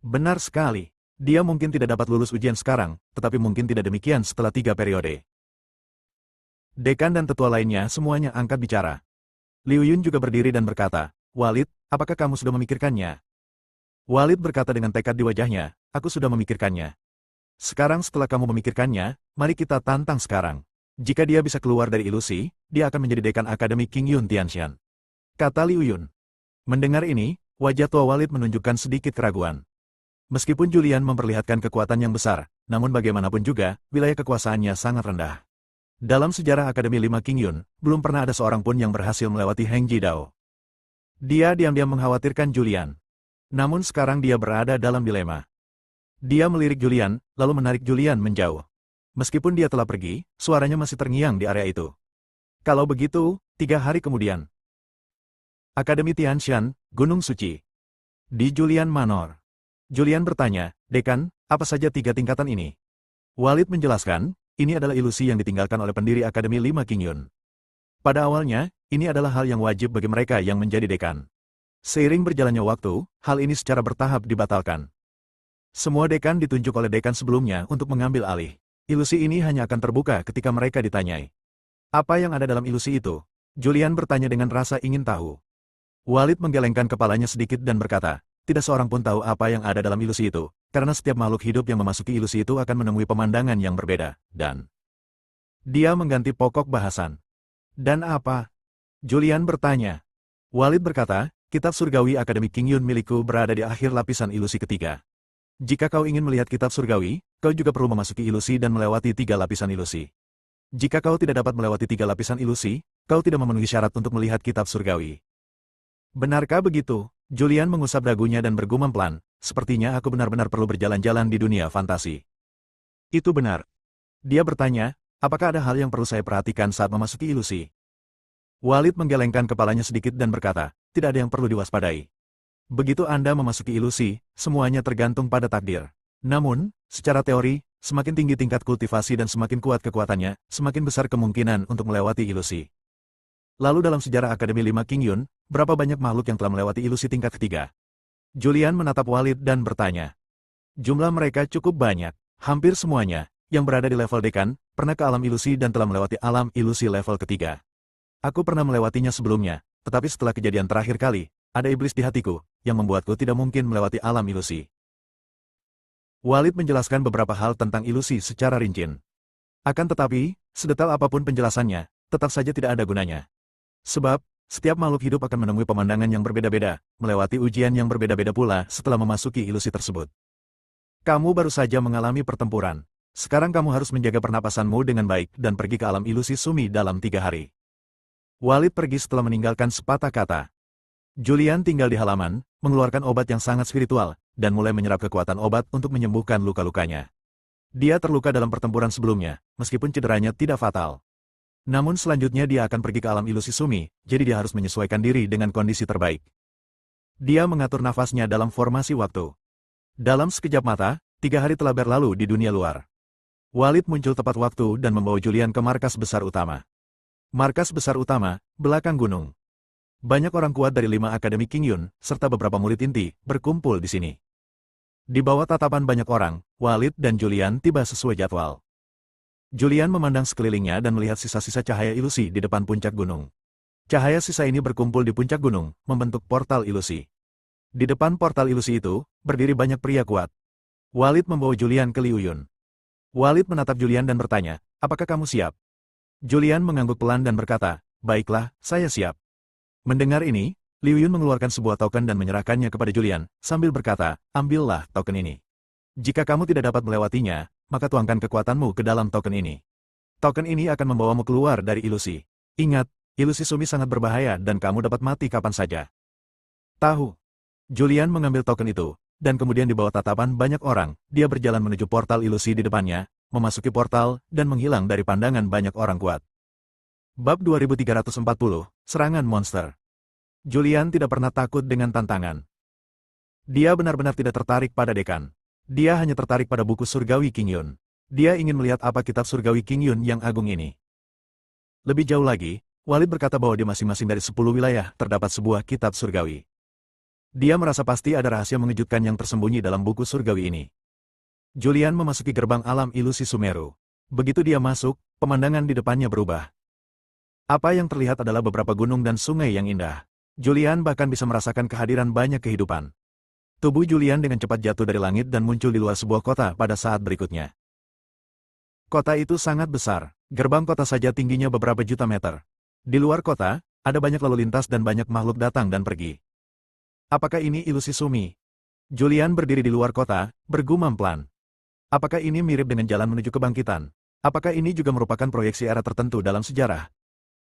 Benar sekali. Dia mungkin tidak dapat lulus ujian sekarang, tetapi mungkin tidak demikian setelah 3 periode. Dekan dan tetua lainnya semuanya angkat bicara. Liu Yun juga berdiri dan berkata, Walid, apakah kamu sudah memikirkannya? Walid berkata dengan tekad di wajahnya, aku sudah memikirkannya. Sekarang setelah kamu memikirkannya, mari kita tantang sekarang. Jika dia bisa keluar dari ilusi, dia akan menjadi dekan Akademi King Yun Tianshan. Kata Liu Yun. Mendengar ini, wajah tua Walid menunjukkan sedikit keraguan. Meskipun Julian memperlihatkan kekuatan yang besar, namun bagaimanapun juga, wilayah kekuasaannya sangat rendah. Dalam sejarah Akademi 5 King Yun, belum pernah ada seorang pun yang berhasil melewati Heng Jidao. Dia diam-diam mengkhawatirkan Julian. Namun sekarang dia berada dalam dilema. Dia melirik Julian, lalu menarik Julian menjauh. Meskipun dia telah pergi, suaranya masih terngiang di area itu. Kalau begitu, 3 hari kemudian. Akademi Tianshan, Gunung Suci. Di Julian Manor. Julian bertanya, Dekan, apa saja 3 tingkatan ini? Walid menjelaskan, ini adalah ilusi yang ditinggalkan oleh pendiri Akademi 5 King Yun. Pada awalnya, ini adalah hal yang wajib bagi mereka yang menjadi dekan. Seiring berjalannya waktu, hal ini secara bertahap dibatalkan. Semua dekan ditunjuk oleh dekan sebelumnya untuk mengambil alih. Ilusi ini hanya akan terbuka ketika mereka ditanyai. Apa yang ada dalam ilusi itu? Julian bertanya dengan rasa ingin tahu. Walid menggelengkan kepalanya sedikit dan berkata, tidak seorang pun tahu apa yang ada dalam ilusi itu, karena setiap makhluk hidup yang memasuki ilusi itu akan menemui pemandangan yang berbeda, dan... Dia mengganti pokok bahasan. Dan apa? Julian bertanya. Walid berkata, kitab surgawi Akademi King Yun milikku berada di akhir lapisan ilusi ketiga. Jika kau ingin melihat kitab surgawi, kau juga perlu memasuki ilusi dan melewati 3 lapisan ilusi. Jika kau tidak dapat melewati 3 lapisan ilusi, kau tidak memenuhi syarat untuk melihat kitab surgawi. Benarkah begitu? Julian mengusap dagunya dan bergumam pelan, sepertinya aku benar-benar perlu berjalan-jalan di dunia fantasi. Itu benar. Dia bertanya, apakah ada hal yang perlu saya perhatikan saat memasuki ilusi? Walid menggelengkan kepalanya sedikit dan berkata, tidak ada yang perlu diwaspadai. Begitu Anda memasuki ilusi, semuanya tergantung pada takdir. Namun, secara teori, semakin tinggi tingkat kultivasi dan semakin kuat kekuatannya, semakin besar kemungkinan untuk melewati ilusi. Lalu dalam sejarah Akademi 5 King Yun, berapa banyak makhluk yang telah melewati ilusi tingkat ketiga? Julian menatap Walid dan bertanya. Jumlah mereka cukup banyak, hampir semuanya, yang berada di level dekan, pernah ke alam ilusi dan telah melewati alam ilusi level ketiga. Aku pernah melewatinya sebelumnya, tetapi setelah kejadian terakhir kali, ada iblis di hatiku, yang membuatku tidak mungkin melewati alam ilusi. Walid menjelaskan beberapa hal tentang ilusi secara rinci. Akan tetapi, sedetail apapun penjelasannya, tetap saja tidak ada gunanya. Sebab, setiap makhluk hidup akan menemui pemandangan yang berbeda-beda, melewati ujian yang berbeda-beda pula setelah memasuki ilusi tersebut. Kamu baru saja mengalami pertempuran. Sekarang kamu harus menjaga pernapasanmu dengan baik dan pergi ke alam ilusi Sumi dalam 3 hari. Walid pergi setelah meninggalkan sepatah kata. Julian tinggal di halaman, mengeluarkan obat yang sangat spiritual, dan mulai menyerap kekuatan obat untuk menyembuhkan luka-lukanya. Dia terluka dalam pertempuran sebelumnya, meskipun cederanya tidak fatal. Namun selanjutnya dia akan pergi ke alam ilusi Sumi, jadi dia harus menyesuaikan diri dengan kondisi terbaik. Dia mengatur nafasnya dalam formasi waktu. Dalam sekejap mata, 3 hari telah berlalu di dunia luar. Walid muncul tepat waktu dan membawa Julian ke markas besar utama. Markas besar utama, belakang gunung. Banyak orang kuat dari 5 Akademi King Yun, serta beberapa murid inti, berkumpul di sini. Di bawah tatapan banyak orang, Walid dan Julian tiba sesuai jadwal. Julian memandang sekelilingnya dan melihat sisa-sisa cahaya ilusi di depan puncak gunung. Cahaya sisa ini berkumpul di puncak gunung, membentuk portal ilusi. Di depan portal ilusi itu, berdiri banyak pria kuat. Walid membawa Julian ke Liu Yun. Walid menatap Julian dan bertanya, apakah kamu siap? Julian mengangguk pelan dan berkata, baiklah, saya siap. Mendengar ini, Liu Yun mengeluarkan sebuah token dan menyerahkannya kepada Julian, sambil berkata, ambillah token ini. Jika kamu tidak dapat melewatinya, maka tuangkan kekuatanmu ke dalam token ini. Token ini akan membawamu keluar dari ilusi. Ingat, ilusi Sumi sangat berbahaya dan kamu dapat mati kapan saja. Tahu. Julian mengambil token itu, dan kemudian di bawah tatapan banyak orang, dia berjalan menuju portal ilusi di depannya, memasuki portal, dan menghilang dari pandangan banyak orang kuat. Bab 2340, Serangan Monster. Julian tidak pernah takut dengan tantangan. Dia benar-benar tidak tertarik pada dekan. Dia hanya tertarik pada buku surgawi King Yun. Dia ingin melihat apa kitab surgawi King Yun yang agung ini. Lebih jauh lagi, Walid berkata bahwa di masing-masing dari 10 wilayah terdapat sebuah kitab surgawi. Dia merasa pasti ada rahasia mengejutkan yang tersembunyi dalam buku surgawi ini. Julian memasuki gerbang alam ilusi Sumeru. Begitu dia masuk, pemandangan di depannya berubah. Apa yang terlihat adalah beberapa gunung dan sungai yang indah. Julian bahkan bisa merasakan kehadiran banyak kehidupan. Tubuh Julian dengan cepat jatuh dari langit dan muncul di luar sebuah kota pada saat berikutnya. Kota itu sangat besar. Gerbang kota saja tingginya beberapa juta meter. Di luar kota, ada banyak lalu lintas dan banyak makhluk datang dan pergi. Apakah ini ilusi Sumi? Julian berdiri di luar kota, bergumam pelan. Apakah ini mirip dengan jalan menuju kebangkitan? Apakah ini juga merupakan proyeksi era tertentu dalam sejarah?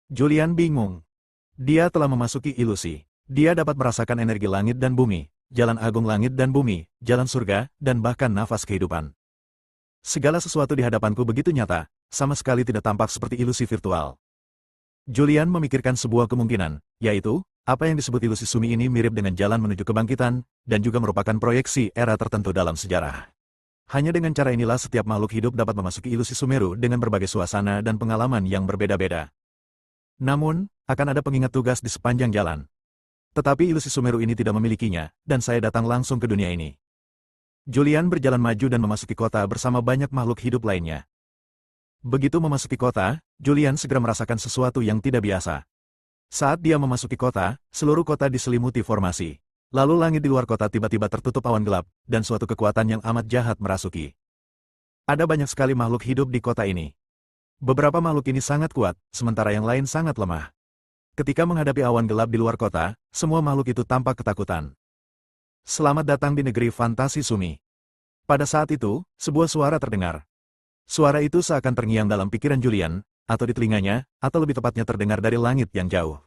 Julian bingung. Dia telah memasuki ilusi. Dia dapat merasakan energi langit dan bumi, jalan agung langit dan bumi, jalan surga, dan bahkan nafas kehidupan. Segala sesuatu di hadapanku begitu nyata, sama sekali tidak tampak seperti ilusi virtual. Julian memikirkan sebuah kemungkinan, yaitu, apa yang disebut ilusi Sumi ini mirip dengan jalan menuju kebangkitan, dan juga merupakan proyeksi era tertentu dalam sejarah. Hanya dengan cara inilah setiap makhluk hidup dapat memasuki ilusi Sumeru dengan berbagai suasana dan pengalaman yang berbeda-beda. Namun, akan ada pengingat tugas di sepanjang jalan. Tetapi ilusi Sumeru ini tidak memilikinya, dan saya datang langsung ke dunia ini. Julian berjalan maju dan memasuki kota bersama banyak makhluk hidup lainnya. Begitu memasuki kota, Julian segera merasakan sesuatu yang tidak biasa. Saat dia memasuki kota, seluruh kota diselimuti formasi. Lalu langit di luar kota tiba-tiba tertutup awan gelap, dan suatu kekuatan yang amat jahat merasuki. Ada banyak sekali makhluk hidup di kota ini. Beberapa makhluk ini sangat kuat, sementara yang lain sangat lemah. Ketika menghadapi awan gelap di luar kota, semua makhluk itu tampak ketakutan. Selamat datang di negeri fantasi Sumi. Pada saat itu, sebuah suara terdengar. Suara itu seakan terngiang dalam pikiran Julian, atau di telinganya, atau lebih tepatnya terdengar dari langit yang jauh.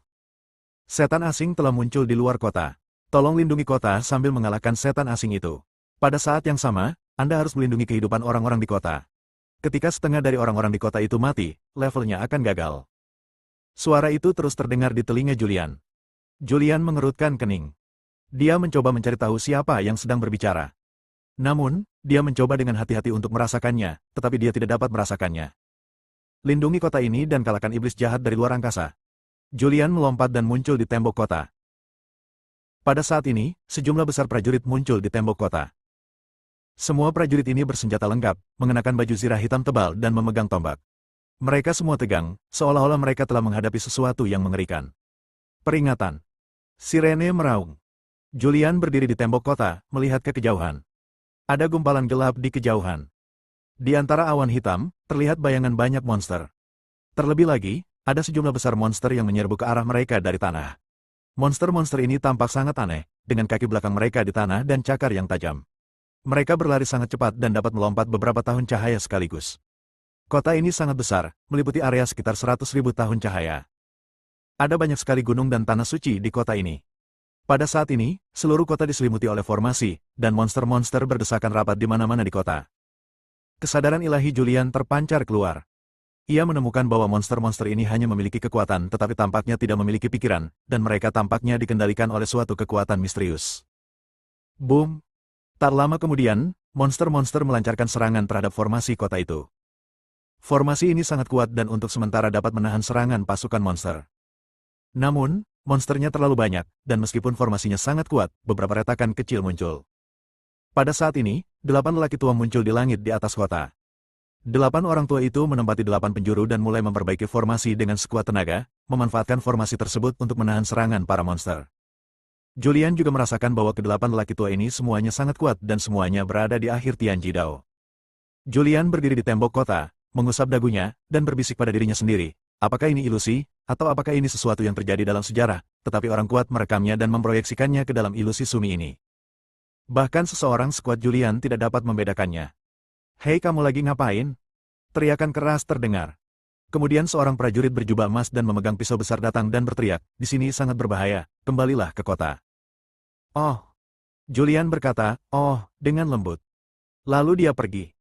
Setan asing telah muncul di luar kota. Tolong lindungi kota sambil mengalahkan setan asing itu. Pada saat yang sama, Anda harus melindungi kehidupan orang-orang di kota. Ketika setengah dari orang-orang di kota itu mati, levelnya akan gagal. Suara itu terus terdengar di telinga Julian. Julian mengerutkan kening. Dia mencoba mencari tahu siapa yang sedang berbicara. Namun, dia mencoba dengan hati-hati untuk merasakannya, tetapi dia tidak dapat merasakannya. Lindungi kota ini dan kalahkan iblis jahat dari luar angkasa. Julian melompat dan muncul di tembok kota. Pada saat ini, sejumlah besar prajurit muncul di tembok kota. Semua prajurit ini bersenjata lengkap, mengenakan baju zirah hitam tebal dan memegang tombak. Mereka semua tegang, seolah-olah mereka telah menghadapi sesuatu yang mengerikan. Peringatan. Sirene meraung. Julian berdiri di tembok kota, melihat ke kejauhan. Ada gumpalan gelap di kejauhan. Di antara awan hitam, terlihat bayangan banyak monster. Terlebih lagi, ada sejumlah besar monster yang menyerbu ke arah mereka dari tanah. Monster-monster ini tampak sangat aneh, dengan kaki belakang mereka di tanah dan cakar yang tajam. Mereka berlari sangat cepat dan dapat melompat beberapa tahun cahaya sekaligus. Kota ini sangat besar, meliputi area sekitar 100.000 tahun cahaya. Ada banyak sekali gunung dan tanah suci di kota ini. Pada saat ini, seluruh kota diselimuti oleh formasi, dan monster-monster berdesakan rapat di mana-mana di kota. Kesadaran ilahi Julian terpancar keluar. Ia menemukan bahwa monster-monster ini hanya memiliki kekuatan tetapi tampaknya tidak memiliki pikiran, dan mereka tampaknya dikendalikan oleh suatu kekuatan misterius. Boom! Tak lama kemudian, monster-monster melancarkan serangan terhadap formasi kota itu. Formasi ini sangat kuat dan untuk sementara dapat menahan serangan pasukan monster. Namun, monsternya terlalu banyak, dan meskipun formasinya sangat kuat, beberapa retakan kecil muncul. Pada saat ini, 8 lelaki tua muncul di langit di atas kota. 8 orang tua itu menempati 8 penjuru dan mulai memperbaiki formasi dengan sekuat tenaga, memanfaatkan formasi tersebut untuk menahan serangan para monster. Julian juga merasakan bahwa ke-8 lelaki tua ini semuanya sangat kuat dan semuanya berada di akhir Tianji Dao. Julian berdiri di tembok kota, mengusap dagunya, dan berbisik pada dirinya sendiri, apakah ini ilusi, atau apakah ini sesuatu yang terjadi dalam sejarah, tetapi orang kuat merekamnya dan memproyeksikannya ke dalam ilusi Sumi ini. Bahkan seseorang sekuat Julian tidak dapat membedakannya. Hei, kamu lagi ngapain? Teriakan keras terdengar. Kemudian seorang prajurit berjubah emas dan memegang pisau besar datang dan berteriak, di sini sangat berbahaya, kembalilah ke kota. Oh! Julian berkata, oh, dengan lembut. Lalu dia pergi.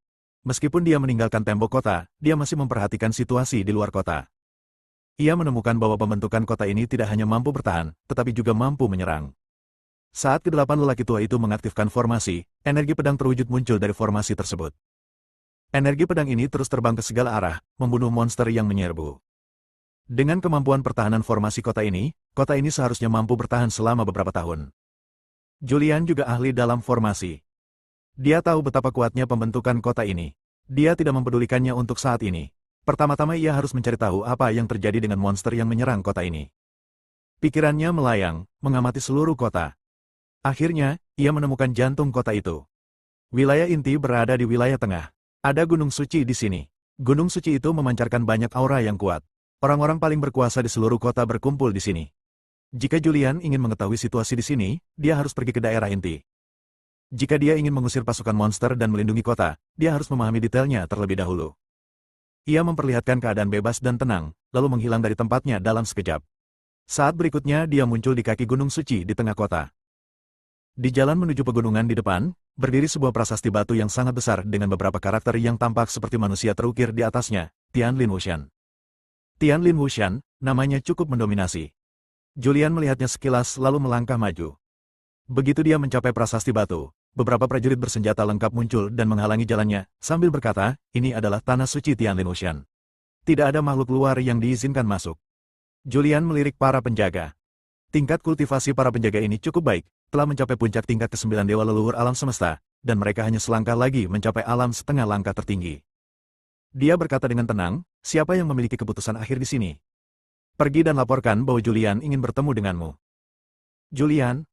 Meskipun dia meninggalkan tembok kota, dia masih memperhatikan situasi di luar kota. Ia menemukan bahwa pembentukan kota ini tidak hanya mampu bertahan, tetapi juga mampu menyerang. Saat kedelapan lelaki tua itu mengaktifkan formasi, energi pedang terwujud muncul dari formasi tersebut. Energi pedang ini terus terbang ke segala arah, membunuh monster yang menyerbu. Dengan kemampuan pertahanan formasi kota ini seharusnya mampu bertahan selama beberapa tahun. Julian juga ahli dalam formasi. Dia tahu betapa kuatnya pembentukan kota ini. Dia tidak mempedulikannya untuk saat ini. Pertama-tama ia harus mencari tahu apa yang terjadi dengan monster yang menyerang kota ini. Pikirannya melayang, mengamati seluruh kota. Akhirnya, ia menemukan jantung kota itu. Wilayah inti berada di wilayah tengah. Ada gunung suci di sini. Gunung suci itu memancarkan banyak aura yang kuat. Orang-orang paling berkuasa di seluruh kota berkumpul di sini. Jika Julian ingin mengetahui situasi di sini, dia harus pergi ke daerah inti. Jika dia ingin mengusir pasukan monster dan melindungi kota, dia harus memahami detailnya terlebih dahulu. Ia memperlihatkan keadaan bebas dan tenang, lalu menghilang dari tempatnya dalam sekejap. Saat berikutnya dia muncul di kaki gunung suci di tengah kota. Di jalan menuju pegunungan di depan, berdiri sebuah prasasti batu yang sangat besar dengan beberapa karakter yang tampak seperti manusia terukir di atasnya, Tianlin Wushan. Tianlin Wushan, namanya cukup mendominasi. Julian melihatnya sekilas lalu melangkah maju. Begitu dia mencapai prasasti batu, beberapa prajurit bersenjata lengkap muncul dan menghalangi jalannya, sambil berkata, ini adalah tanah suci Tianlin Wushan. Tidak ada makhluk luar yang diizinkan masuk. Julian melirik para penjaga. Tingkat kultivasi para penjaga ini cukup baik, telah mencapai puncak tingkat ke-9 Dewa Leluhur Alam Semesta, dan mereka hanya selangkah lagi mencapai alam setengah langkah tertinggi. Dia berkata dengan tenang, siapa yang memiliki keputusan akhir di sini? Pergi dan laporkan bahwa Julian ingin bertemu denganmu. Julian?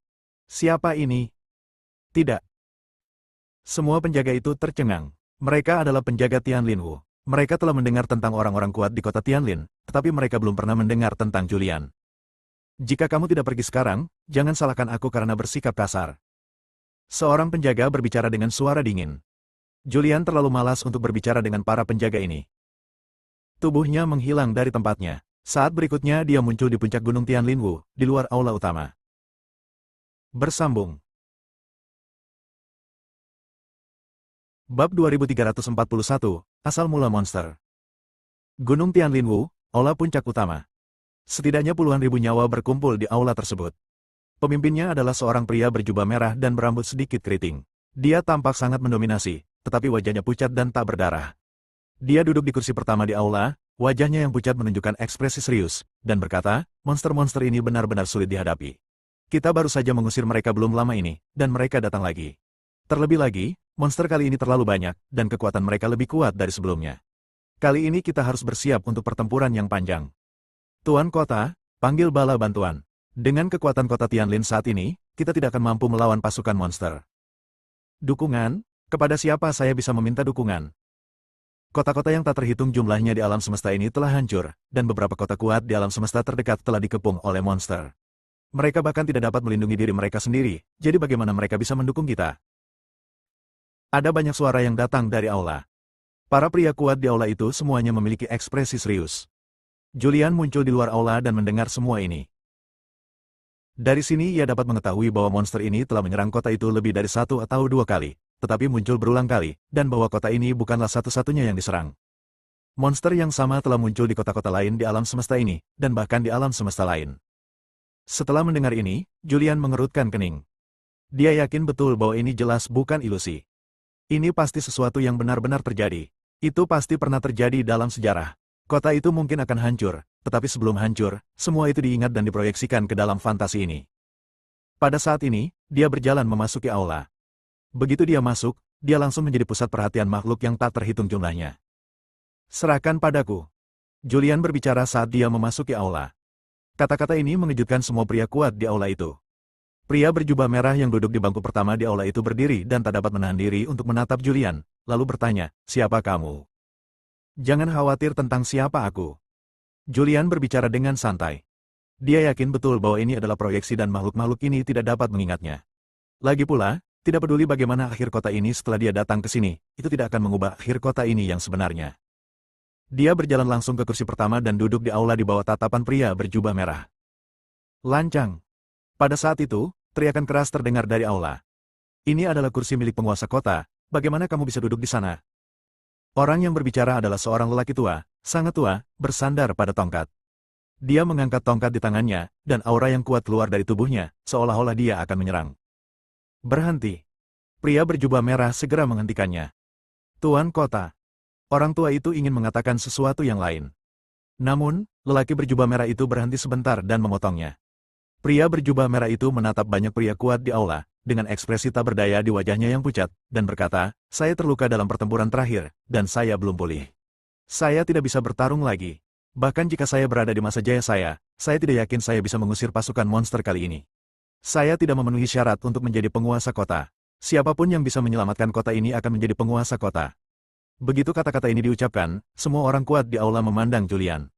Siapa ini? Tidak. Semua penjaga itu tercengang. Mereka adalah penjaga Tianlin Wu. Mereka telah mendengar tentang orang-orang kuat di kota Tianlin, tetapi mereka belum pernah mendengar tentang Julian. Jika kamu tidak pergi sekarang, jangan salahkan aku karena bersikap kasar. Seorang penjaga berbicara dengan suara dingin. Julian terlalu malas untuk berbicara dengan para penjaga ini. Tubuhnya menghilang dari tempatnya. Saat berikutnya dia muncul di puncak gunung Tianlin Wu, di luar aula utama. Bersambung. Bab 2341, Asal Mula Monster. Gunung Tianlin Wu, aula puncak utama. Setidaknya puluhan ribu nyawa berkumpul di aula tersebut. Pemimpinnya adalah seorang pria berjubah merah dan berambut sedikit keriting. Dia tampak sangat mendominasi, tetapi wajahnya pucat dan tak berdarah. Dia duduk di kursi pertama di aula, wajahnya yang pucat menunjukkan ekspresi serius, dan berkata, monster-monster ini benar-benar sulit dihadapi. Kita baru saja mengusir mereka belum lama ini, dan mereka datang lagi. Terlebih lagi, monster kali ini terlalu banyak, dan kekuatan mereka lebih kuat dari sebelumnya. Kali ini kita harus bersiap untuk pertempuran yang panjang. Tuan Kota, panggil bala bantuan. Dengan kekuatan kota Tianlin saat ini, kita tidak akan mampu melawan pasukan monster. Dukungan? Kepada siapa saya bisa meminta dukungan? Kota-kota yang tak terhitung jumlahnya di alam semesta ini telah hancur, dan beberapa kota kuat di alam semesta terdekat telah dikepung oleh monster. Mereka bahkan tidak dapat melindungi diri mereka sendiri, jadi bagaimana mereka bisa mendukung kita? Ada banyak suara yang datang dari aula. Para pria kuat di aula itu semuanya memiliki ekspresi serius. Julian muncul di luar aula dan mendengar semua ini. Dari sini ia dapat mengetahui bahwa monster ini telah menyerang kota itu lebih dari 1 atau 2 kali, tetapi muncul berulang kali, dan bahwa kota ini bukanlah satu-satunya yang diserang. Monster yang sama telah muncul di kota-kota lain di alam semesta ini, dan bahkan di alam semesta lain. Setelah mendengar ini, Julian mengerutkan kening. Dia yakin betul bahwa ini jelas bukan ilusi. Ini pasti sesuatu yang benar-benar terjadi. Itu pasti pernah terjadi dalam sejarah. Kota itu mungkin akan hancur, tetapi sebelum hancur, semua itu diingat dan diproyeksikan ke dalam fantasi ini. Pada saat ini, dia berjalan memasuki aula. Begitu dia masuk, dia langsung menjadi pusat perhatian makhluk yang tak terhitung jumlahnya. Serahkan padaku. Julian berbicara saat dia memasuki aula. Kata-kata ini mengejutkan semua pria kuat di aula itu. Pria berjubah merah yang duduk di bangku pertama di aula itu berdiri dan tak dapat menahan diri untuk menatap Julian, lalu bertanya, siapa kamu? Jangan khawatir tentang siapa aku. Julian berbicara dengan santai. Dia yakin betul bahwa ini adalah proyeksi dan makhluk-makhluk ini tidak dapat mengingatnya. Lagi pula, tidak peduli bagaimana akhir kota ini setelah dia datang ke sini, itu tidak akan mengubah akhir kota ini yang sebenarnya. Dia berjalan langsung ke kursi pertama dan duduk di aula di bawah tatapan pria berjubah merah. Lancang. Pada saat itu, teriakan keras terdengar dari aula. Ini adalah kursi milik penguasa kota, bagaimana kamu bisa duduk di sana? Orang yang berbicara adalah seorang lelaki tua, sangat tua, bersandar pada tongkat. Dia mengangkat tongkat di tangannya, dan aura yang kuat keluar dari tubuhnya, seolah-olah dia akan menyerang. Berhenti. Pria berjubah merah segera menghentikannya. Tuan kota. Orang tua itu ingin mengatakan sesuatu yang lain. Namun, lelaki berjubah merah itu berhenti sebentar dan memotongnya. Pria berjubah merah itu menatap banyak pria kuat di aula, dengan ekspresi tak berdaya di wajahnya yang pucat, dan berkata, "Saya terluka dalam pertempuran terakhir, dan saya belum pulih. Saya tidak bisa bertarung lagi. Bahkan jika saya berada di masa jaya saya tidak yakin saya bisa mengusir pasukan monster kali ini. Saya tidak memenuhi syarat untuk menjadi penguasa kota. Siapapun yang bisa menyelamatkan kota ini akan menjadi penguasa kota." Begitu kata-kata ini diucapkan, semua orang kuat di aula memandang Julian.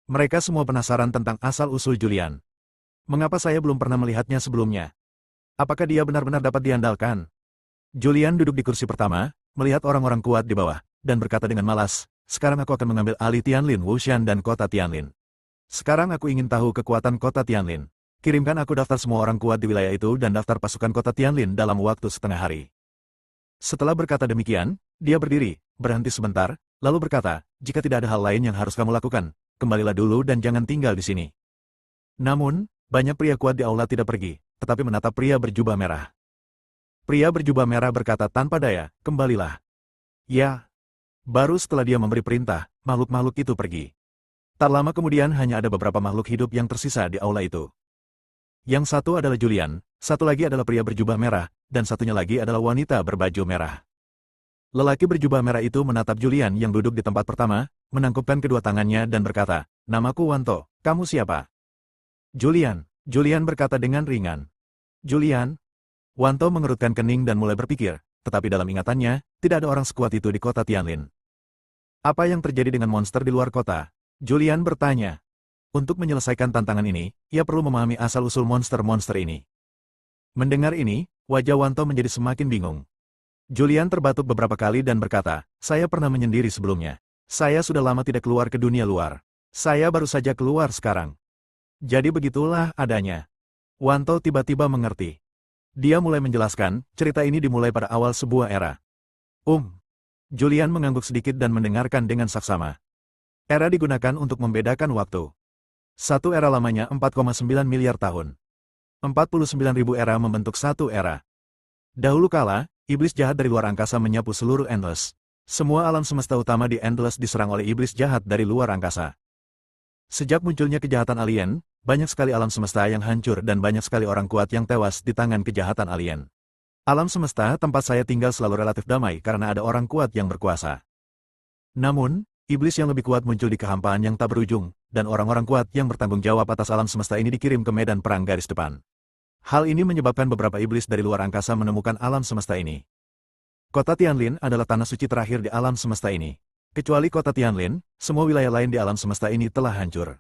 Mereka semua penasaran tentang asal-usul Julian. Mengapa saya belum pernah melihatnya sebelumnya? Apakah dia benar-benar dapat diandalkan? Julian duduk di kursi pertama, melihat orang-orang kuat di bawah, dan berkata dengan malas, "Sekarang aku akan mengambil alih Tianlin Wushan dan kota Tianlin. Sekarang aku ingin tahu kekuatan kota Tianlin. Kirimkan aku daftar semua orang kuat di wilayah itu dan daftar pasukan kota Tianlin dalam waktu setengah hari." Setelah berkata demikian, dia berdiri, berhenti sebentar, lalu berkata, "Jika tidak ada hal lain yang harus kamu lakukan, kembalilah dulu dan jangan tinggal di sini." Namun, banyak pria kuat di aula tidak pergi, tetapi menatap pria berjubah merah. Pria berjubah merah berkata tanpa daya, "Kembalilah." Ya. Baru setelah dia memberi perintah, makhluk-makhluk itu pergi. Tak lama kemudian hanya ada beberapa makhluk hidup yang tersisa di aula itu. Yang satu adalah Julian, satu lagi adalah pria berjubah merah, dan satunya lagi adalah wanita berbaju merah. Lelaki berjubah merah itu menatap Julian yang duduk di tempat pertama, menangkupkan kedua tangannya dan berkata, "Namaku Wanto, kamu siapa?" "Julian," Julian berkata dengan ringan. "Julian?" Wanto mengerutkan kening dan mulai berpikir, tetapi dalam ingatannya, tidak ada orang sekuat itu di kota Tianlin. "Apa yang terjadi dengan monster di luar kota?" Julian bertanya. Untuk menyelesaikan tantangan ini, ia perlu memahami asal-usul monster-monster ini. Mendengar ini, wajah Wanto menjadi semakin bingung. Julian terbatuk beberapa kali dan berkata, "Saya pernah menyendiri sebelumnya. Saya sudah lama tidak keluar ke dunia luar. Saya baru saja keluar sekarang." Jadi begitulah adanya. Wanto tiba-tiba mengerti. Dia mulai menjelaskan, cerita ini dimulai pada awal sebuah era. Julian mengangguk sedikit dan mendengarkan dengan saksama. Era digunakan untuk membedakan waktu. Satu era lamanya 4,9 miliar tahun. 49.000 era membentuk satu era. Dahulu kala, iblis jahat dari luar angkasa menyapu seluruh Endless. Semua alam semesta utama di Endless diserang oleh iblis jahat dari luar angkasa. Sejak munculnya kejahatan alien, banyak sekali alam semesta yang hancur dan banyak sekali orang kuat yang tewas di tangan kejahatan alien. Alam semesta tempat saya tinggal selalu relatif damai karena ada orang kuat yang berkuasa. Namun, iblis yang lebih kuat muncul di kehampaan yang tak berujung, dan orang-orang kuat yang bertanggung jawab atas alam semesta ini dikirim ke medan perang garis depan. Hal ini menyebabkan beberapa iblis dari luar angkasa menemukan alam semesta ini. Kota Tianlin adalah tanah suci terakhir di alam semesta ini. Kecuali kota Tianlin, semua wilayah lain di alam semesta ini telah hancur.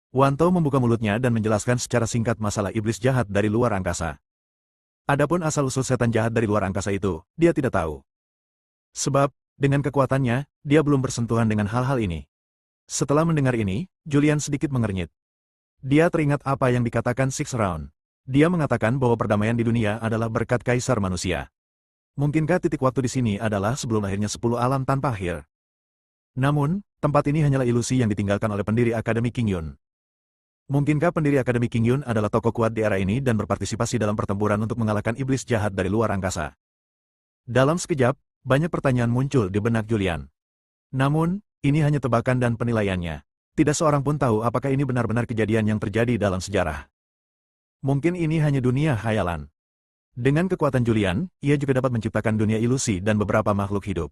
Wanto membuka mulutnya dan menjelaskan secara singkat masalah iblis jahat dari luar angkasa. Adapun asal-usul setan jahat dari luar angkasa itu, dia tidak tahu. Sebab, dengan kekuatannya, dia belum bersentuhan dengan hal-hal ini. Setelah mendengar ini, Julian sedikit mengernyit. Dia teringat apa yang dikatakan Six Round. Dia mengatakan bahwa perdamaian di dunia adalah berkat kaisar manusia. Mungkinkah titik waktu di sini adalah sebelum lahirnya 10 alam tanpa akhir? Namun, tempat ini hanyalah ilusi yang ditinggalkan oleh pendiri Akademi King Yun. Mungkinkah pendiri Akademi King Yun adalah tokoh kuat di era ini dan berpartisipasi dalam pertempuran untuk mengalahkan iblis jahat dari luar angkasa? Dalam sekejap, banyak pertanyaan muncul di benak Julian. Namun, ini hanya tebakan dan penilaiannya. Tidak seorang pun tahu apakah ini benar-benar kejadian yang terjadi dalam sejarah. Mungkin ini hanya dunia khayalan. Dengan kekuatan Julian, ia juga dapat menciptakan dunia ilusi dan beberapa makhluk hidup.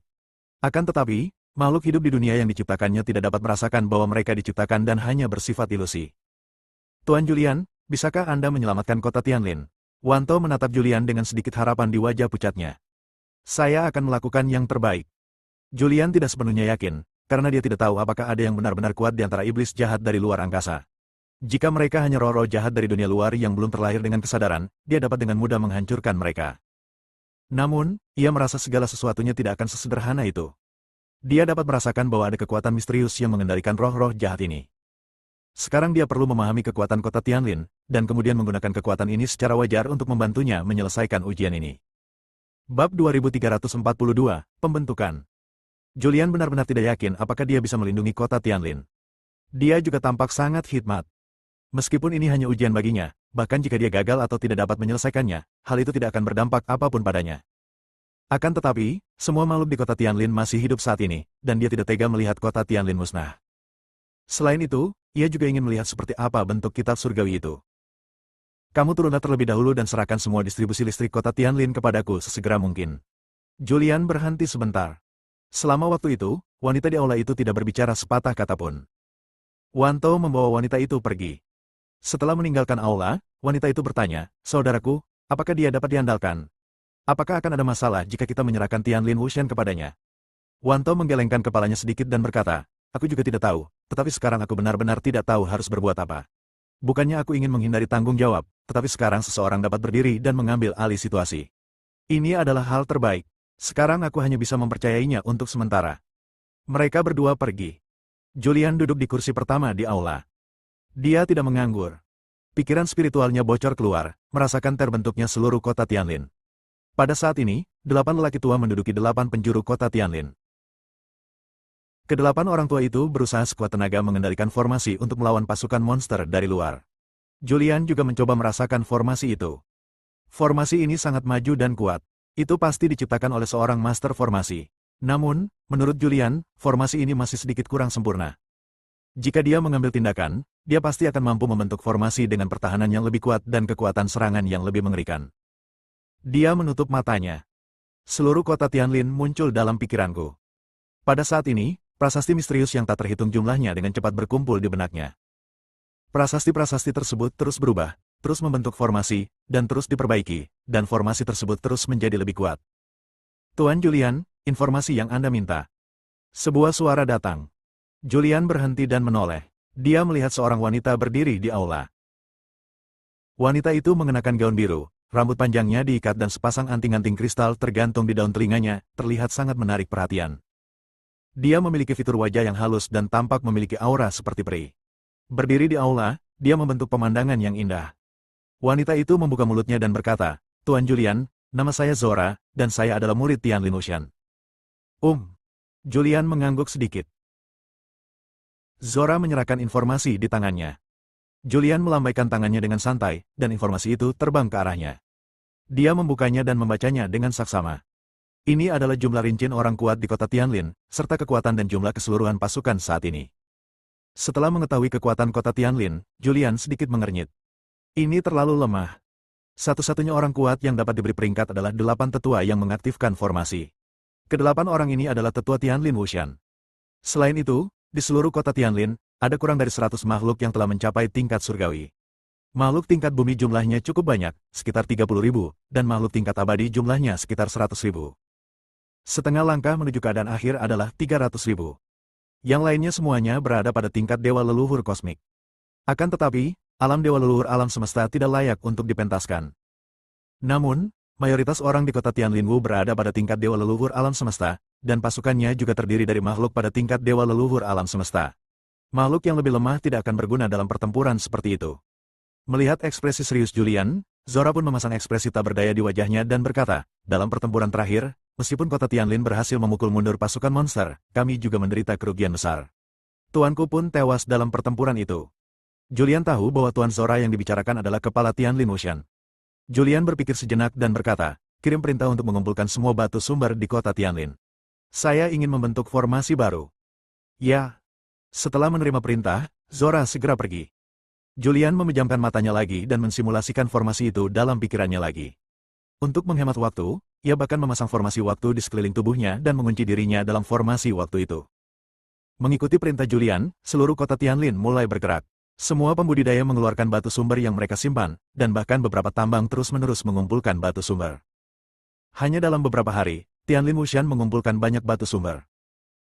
Akan tetapi, makhluk hidup di dunia yang diciptakannya tidak dapat merasakan bahwa mereka diciptakan dan hanya bersifat ilusi. "Tuan Julian, bisakah Anda menyelamatkan kota Tianlin?" Wanto menatap Julian dengan sedikit harapan di wajah pucatnya. "Saya akan melakukan yang terbaik." Julian tidak sepenuhnya yakin, karena dia tidak tahu apakah ada yang benar-benar kuat di antara iblis jahat dari luar angkasa. Jika mereka hanya roh-roh jahat dari dunia luar yang belum terlahir dengan kesadaran, dia dapat dengan mudah menghancurkan mereka. Namun, ia merasa segala sesuatunya tidak akan sesederhana itu. Dia dapat merasakan bahwa ada kekuatan misterius yang mengendalikan roh-roh jahat ini. Sekarang dia perlu memahami kekuatan kota Tianlin, dan kemudian menggunakan kekuatan ini secara wajar untuk membantunya menyelesaikan ujian ini. Bab 2342, Pembentukan. Julian benar-benar tidak yakin apakah dia bisa melindungi kota Tianlin. Dia juga tampak sangat hikmat. Meskipun ini hanya ujian baginya, bahkan jika dia gagal atau tidak dapat menyelesaikannya, hal itu tidak akan berdampak apapun padanya. Akan tetapi, semua makhluk di kota Tianlin masih hidup saat ini, dan dia tidak tega melihat kota Tianlin musnah. Selain itu, ia juga ingin melihat seperti apa bentuk kitab surgawi itu. Kamu turunlah terlebih dahulu dan serahkan semua distribusi listrik kota Tianlin kepadaku sesegera mungkin. Julian berhenti sebentar. Selama waktu itu, wanita di aula itu tidak berbicara sepatah kata pun. Wanto membawa wanita itu pergi. Setelah meninggalkan aula, wanita itu bertanya, "Saudaraku, apakah dia dapat diandalkan? Apakah akan ada masalah jika kita menyerahkan Tianlin Wuxian kepadanya?" Wanto menggelengkan kepalanya sedikit dan berkata, "Aku juga tidak tahu, tetapi sekarang aku benar-benar tidak tahu harus berbuat apa. Bukannya aku ingin menghindari tanggung jawab, tetapi sekarang seseorang dapat berdiri dan mengambil alih situasi. Ini adalah hal terbaik. Sekarang aku hanya bisa mempercayainya untuk sementara." Mereka berdua pergi. Julian duduk di kursi pertama di aula. Dia tidak menganggur. Pikiran spiritualnya bocor keluar, merasakan terbentuknya seluruh kota Tianlin. Pada saat ini, 8 lelaki tua menduduki 8 penjuru kota Tianlin. Kedelapan orang tua itu berusaha sekuat tenaga mengendalikan formasi untuk melawan pasukan monster dari luar. Julian juga mencoba merasakan formasi itu. Formasi ini sangat maju dan kuat. Itu pasti diciptakan oleh seorang master formasi. Namun, menurut Julian, formasi ini masih sedikit kurang sempurna. Jika dia mengambil tindakan, dia pasti akan mampu membentuk formasi dengan pertahanan yang lebih kuat dan kekuatan serangan yang lebih mengerikan. Dia menutup matanya. Seluruh kota Tianlin muncul dalam pikiranku. Pada saat ini, prasasti misterius yang tak terhitung jumlahnya dengan cepat berkumpul di benaknya. Prasasti-prasasti tersebut terus berubah, terus membentuk formasi, dan terus diperbaiki, dan formasi tersebut terus menjadi lebih kuat. "Tuan Julian, informasi yang Anda minta." Sebuah suara datang. Julian berhenti dan menoleh. Dia melihat seorang wanita berdiri di aula. Wanita itu mengenakan gaun biru, rambut panjangnya diikat dan sepasang anting-anting kristal tergantung di daun telinganya, terlihat sangat menarik perhatian. Dia memiliki fitur wajah yang halus dan tampak memiliki aura seperti peri. Berdiri di aula, dia membentuk pemandangan yang indah. Wanita itu membuka mulutnya dan berkata, "Tuan Julian, nama saya Zora, dan saya adalah murid Tianlin Wuxian." Julian mengangguk sedikit. Zora menyerahkan informasi di tangannya. Julian melambaikan tangannya dengan santai, dan informasi itu terbang ke arahnya. Dia membukanya dan membacanya dengan saksama. Ini adalah jumlah rincian orang kuat di kota Tianlin, serta kekuatan dan jumlah keseluruhan pasukan saat ini. Setelah mengetahui kekuatan kota Tianlin, Julian sedikit mengernyit. Ini terlalu lemah. Satu-satunya orang kuat yang dapat diberi peringkat adalah 8 tetua yang mengaktifkan formasi. Kedelapan orang ini adalah tetua Tianlin Wuxian. Selain itu, di seluruh kota Tianlin, ada kurang dari 100 makhluk yang telah mencapai tingkat surgawi. Makhluk tingkat bumi jumlahnya cukup banyak, sekitar 30.000, dan makhluk tingkat abadi jumlahnya sekitar 100.000. Setengah langkah menuju keadaan akhir adalah 300.000. Yang lainnya semuanya berada pada tingkat dewa leluhur kosmik. Akan tetapi, alam dewa leluhur alam semesta tidak layak untuk dipentaskan. Namun, mayoritas orang di kota Tianlinwu berada pada tingkat dewa leluhur alam semesta, dan pasukannya juga terdiri dari makhluk pada tingkat dewa leluhur alam semesta. Makhluk yang lebih lemah tidak akan berguna dalam pertempuran seperti itu. Melihat ekspresi serius Julian, Zora pun memasang ekspresi tak berdaya di wajahnya dan berkata, "Dalam pertempuran terakhir, meskipun kota Tianlin berhasil memukul mundur pasukan monster, kami juga menderita kerugian besar. Tuanku pun tewas dalam pertempuran itu." Julian tahu bahwa Tuan Zora yang dibicarakan adalah kepala Tianlin Wuxian. Julian berpikir sejenak dan berkata, "Kirim perintah untuk mengumpulkan semua batu sumber di kota Tianlin. Saya ingin membentuk formasi baru." "Ya." Setelah menerima perintah, Zora segera pergi. Julian memejamkan matanya lagi dan mensimulasikan formasi itu dalam pikirannya lagi. Untuk menghemat waktu, ia bahkan memasang formasi waktu di sekeliling tubuhnya dan mengunci dirinya dalam formasi waktu itu. Mengikuti perintah Julian, seluruh kota Tianlin mulai bergerak. Semua pembudidaya mengeluarkan batu sumber yang mereka simpan, dan bahkan beberapa tambang terus-menerus mengumpulkan batu sumber. Hanya dalam beberapa hari, Tianlin Wuxian mengumpulkan banyak batu sumber.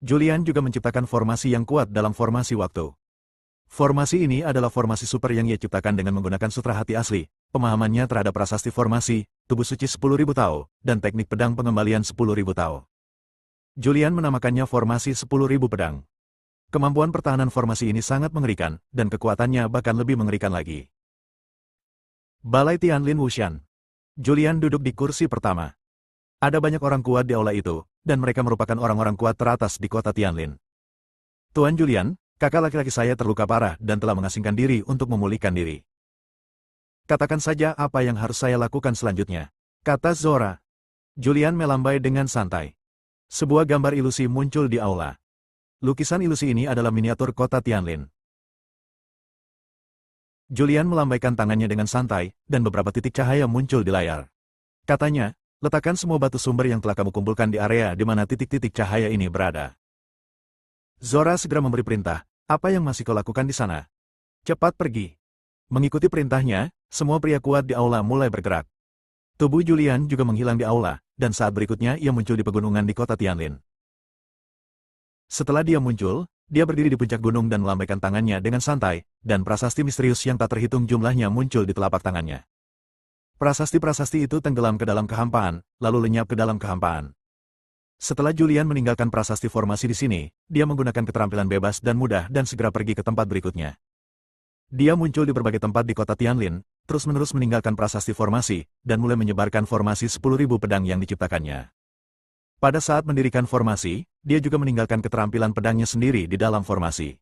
Julian juga menciptakan formasi yang kuat dalam formasi waktu. Formasi ini adalah formasi super yang ia ciptakan dengan menggunakan sutra hati asli, pemahamannya terhadap prasasti formasi, tubuh suci 10.000 Tao, dan teknik pedang pengembalian 10.000 Tao. Julian menamakannya formasi 10.000 pedang. Kemampuan pertahanan formasi ini sangat mengerikan, dan kekuatannya bahkan lebih mengerikan lagi. Balai Tianlin Wuxian. Julian duduk di kursi pertama. Ada banyak orang kuat di aula itu, dan mereka merupakan orang-orang kuat teratas di kota Tianlin. Tuan Julian, kakak laki-laki saya terluka parah dan telah mengasingkan diri untuk memulihkan diri. Katakan saja apa yang harus saya lakukan selanjutnya, kata Zora. Julian melambai dengan santai. Sebuah gambar ilusi muncul di aula. Lukisan ilusi ini adalah miniatur kota Tianlin. Julian melambaikan tangannya dengan santai, dan beberapa titik cahaya muncul di layar. Katanya, letakkan semua batu sumber yang telah kamu kumpulkan di area di mana titik-titik cahaya ini berada. Zora segera memberi perintah, apa yang masih kau lakukan di sana? Cepat pergi. Mengikuti perintahnya, semua pria kuat di aula mulai bergerak. Tubuh Julian juga menghilang di aula, dan saat berikutnya ia muncul di pegunungan di kota Tianlin. Setelah dia muncul, dia berdiri di puncak gunung dan melambaikan tangannya dengan santai, dan prasasti misterius yang tak terhitung jumlahnya muncul di telapak tangannya. Prasasti-prasasti itu tenggelam ke dalam kehampaan, lalu lenyap ke dalam kehampaan. Setelah Julian meninggalkan prasasti formasi di sini, dia menggunakan keterampilan bebas dan mudah dan segera pergi ke tempat berikutnya. Dia muncul di berbagai tempat di kota Tianlin, terus-menerus meninggalkan prasasti formasi, dan mulai menyebarkan formasi 10.000 pedang yang diciptakannya. Pada saat mendirikan formasi, dia juga meninggalkan keterampilan pedangnya sendiri di dalam formasi.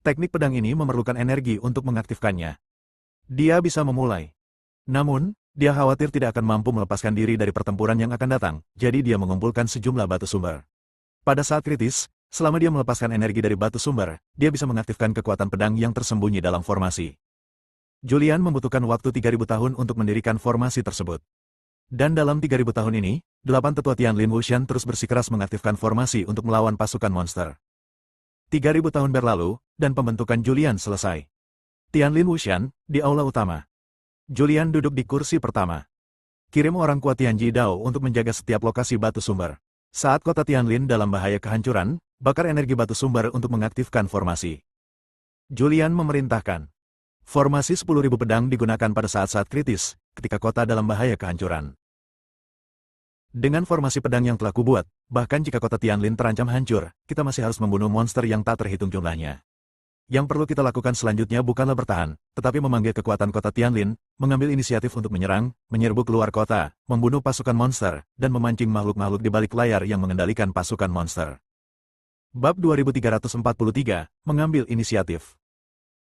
Teknik pedang ini memerlukan energi untuk mengaktifkannya. Dia bisa memulai. Namun, dia khawatir tidak akan mampu melepaskan diri dari pertempuran yang akan datang, jadi dia mengumpulkan sejumlah batu sumber. Pada saat kritis, selama dia melepaskan energi dari batu sumber, dia bisa mengaktifkan kekuatan pedang yang tersembunyi dalam formasi. Julian membutuhkan waktu 3.000 tahun untuk mendirikan formasi tersebut. Dan dalam 3.000 tahun ini, 8 tetua Tianlin Wuxian terus bersikeras mengaktifkan formasi untuk melawan pasukan monster. 3.000 tahun berlalu, dan pembentukan Julian selesai. Tianlin Wuxian, di aula utama. Julian duduk di kursi pertama. Kirim orang kuat Tianji Dao untuk menjaga setiap lokasi batu sumber. Saat kota Tianlin dalam bahaya kehancuran, bakar energi batu sumber untuk mengaktifkan formasi. Julian memerintahkan. Formasi 10.000 pedang digunakan pada saat-saat kritis, ketika kota dalam bahaya kehancuran. Dengan formasi pedang yang telah kubuat, bahkan jika kota Tianlin terancam hancur, kita masih harus membunuh monster yang tak terhitung jumlahnya. Yang perlu kita lakukan selanjutnya bukanlah bertahan, tetapi memanggil kekuatan kota Tianlin, mengambil inisiatif untuk menyerang, menyerbu keluar kota, membunuh pasukan monster, dan memancing makhluk-makhluk di balik layar yang mengendalikan pasukan monster. Bab 2343, Mengambil Inisiatif.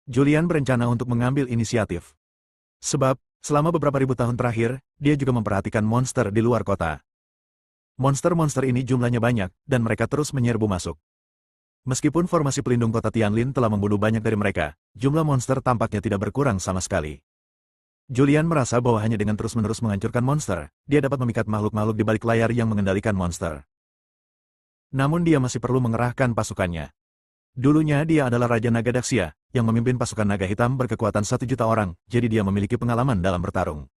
Julian berencana untuk mengambil inisiatif. Sebab, selama beberapa ribu tahun terakhir, dia juga memperhatikan monster di luar kota. Monster-monster ini jumlahnya banyak, dan mereka terus menyerbu masuk. Meskipun formasi pelindung kota Tianlin telah membunuh banyak dari mereka, jumlah monster tampaknya tidak berkurang sama sekali. Julian merasa bahwa hanya dengan terus-menerus menghancurkan monster, dia dapat memikat makhluk-makhluk di balik layar yang mengendalikan monster. Namun dia masih perlu mengerahkan pasukannya. Dulunya dia adalah Raja Naga Daxia, yang memimpin pasukan naga hitam berkekuatan 1 juta orang, jadi dia memiliki pengalaman dalam bertarung.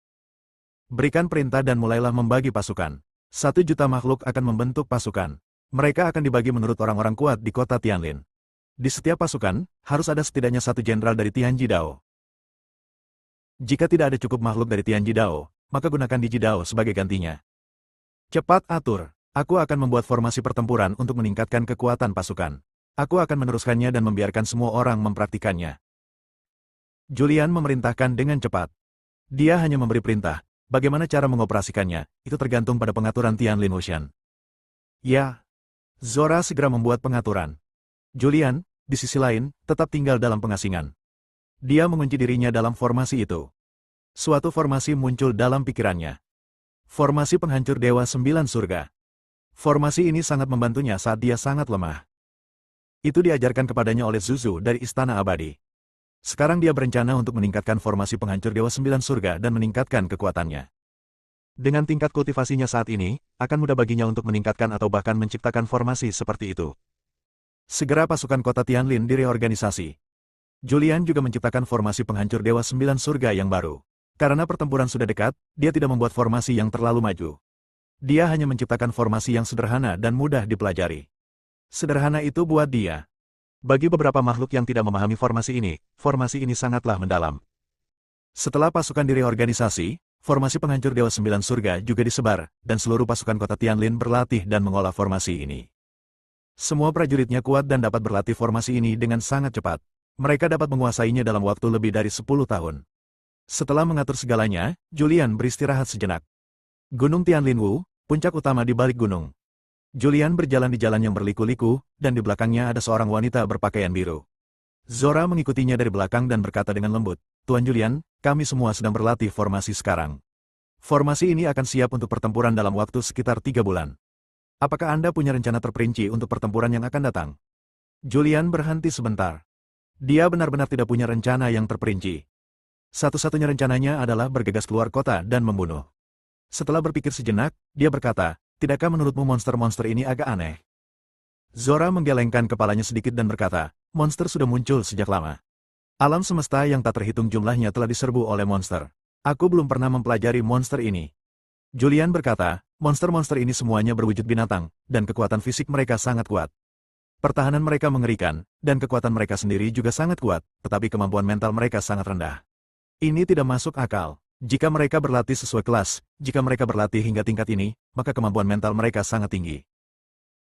Berikan perintah dan mulailah membagi pasukan. 1 juta makhluk akan membentuk pasukan. Mereka akan dibagi menurut orang-orang kuat di kota Tianlin. Di setiap pasukan, harus ada setidaknya 1 jenderal dari Tianji Dao. Jika tidak ada cukup makhluk dari Tianji Dao, maka gunakan Diji Dao sebagai gantinya. Cepat atur. Aku akan membuat formasi pertempuran untuk meningkatkan kekuatan pasukan. Aku akan meneruskannya dan membiarkan semua orang mempraktikannya. Julian memerintahkan dengan cepat. Dia hanya memberi perintah. Bagaimana cara mengoperasikannya, itu tergantung pada pengaturan Tianlin Wuxian. Ya. Zora segera membuat pengaturan. Julian, di sisi lain, tetap tinggal dalam pengasingan. Dia mengunci dirinya dalam formasi itu. Suatu formasi muncul dalam pikirannya. Formasi penghancur Dewa 9 Surga. Formasi ini sangat membantunya saat dia sangat lemah. Itu diajarkan kepadanya oleh Zuzu dari Istana Abadi. Sekarang dia berencana untuk meningkatkan formasi penghancur Dewa 9 Surga dan meningkatkan kekuatannya. Dengan tingkat kultivasinya saat ini, akan mudah baginya untuk meningkatkan atau bahkan menciptakan formasi seperti itu. Segera pasukan kota Tianlin direorganisasi. Julian juga menciptakan formasi penghancur Dewa 9 Surga yang baru. Karena pertempuran sudah dekat, dia tidak membuat formasi yang terlalu maju. Dia hanya menciptakan formasi yang sederhana dan mudah dipelajari. Sederhana itu buat dia. Bagi beberapa makhluk yang tidak memahami formasi ini sangatlah mendalam. Setelah pasukan direorganisasi, formasi penghancur Dewa 9 Surga juga disebar, dan seluruh pasukan kota Tianlin berlatih dan mengolah formasi ini. Semua prajuritnya kuat dan dapat berlatih formasi ini dengan sangat cepat. Mereka dapat menguasainya dalam waktu lebih dari 10 tahun. Setelah mengatur segalanya, Julian beristirahat sejenak. Gunung Tianlinwu, puncak utama di balik gunung. Julian berjalan di jalan yang berliku-liku, dan di belakangnya ada seorang wanita berpakaian biru. Zora mengikutinya dari belakang dan berkata dengan lembut, "Tuan Julian, kami semua sedang berlatih formasi sekarang. Formasi ini akan siap untuk pertempuran dalam waktu sekitar 3 bulan. Apakah Anda punya rencana terperinci untuk pertempuran yang akan datang?" Julian berhenti sebentar. Dia benar-benar tidak punya rencana yang terperinci. Satu-satunya rencananya adalah bergegas keluar kota dan membunuh. Setelah berpikir sejenak, dia berkata, "Tidakkah menurutmu monster-monster ini agak aneh?" Zora menggelengkan kepalanya sedikit dan berkata, "Monster sudah muncul sejak lama. Alam semesta yang tak terhitung jumlahnya telah diserbu oleh monster. Aku belum pernah mempelajari monster ini." Julian berkata, "Monster-monster ini semuanya berwujud binatang, dan kekuatan fisik mereka sangat kuat. Pertahanan mereka mengerikan, dan kekuatan mereka sendiri juga sangat kuat, tetapi kemampuan mental mereka sangat rendah. Ini tidak masuk akal. Jika mereka berlatih sesuai kelas, jika mereka berlatih hingga tingkat ini, maka kemampuan mental mereka sangat tinggi."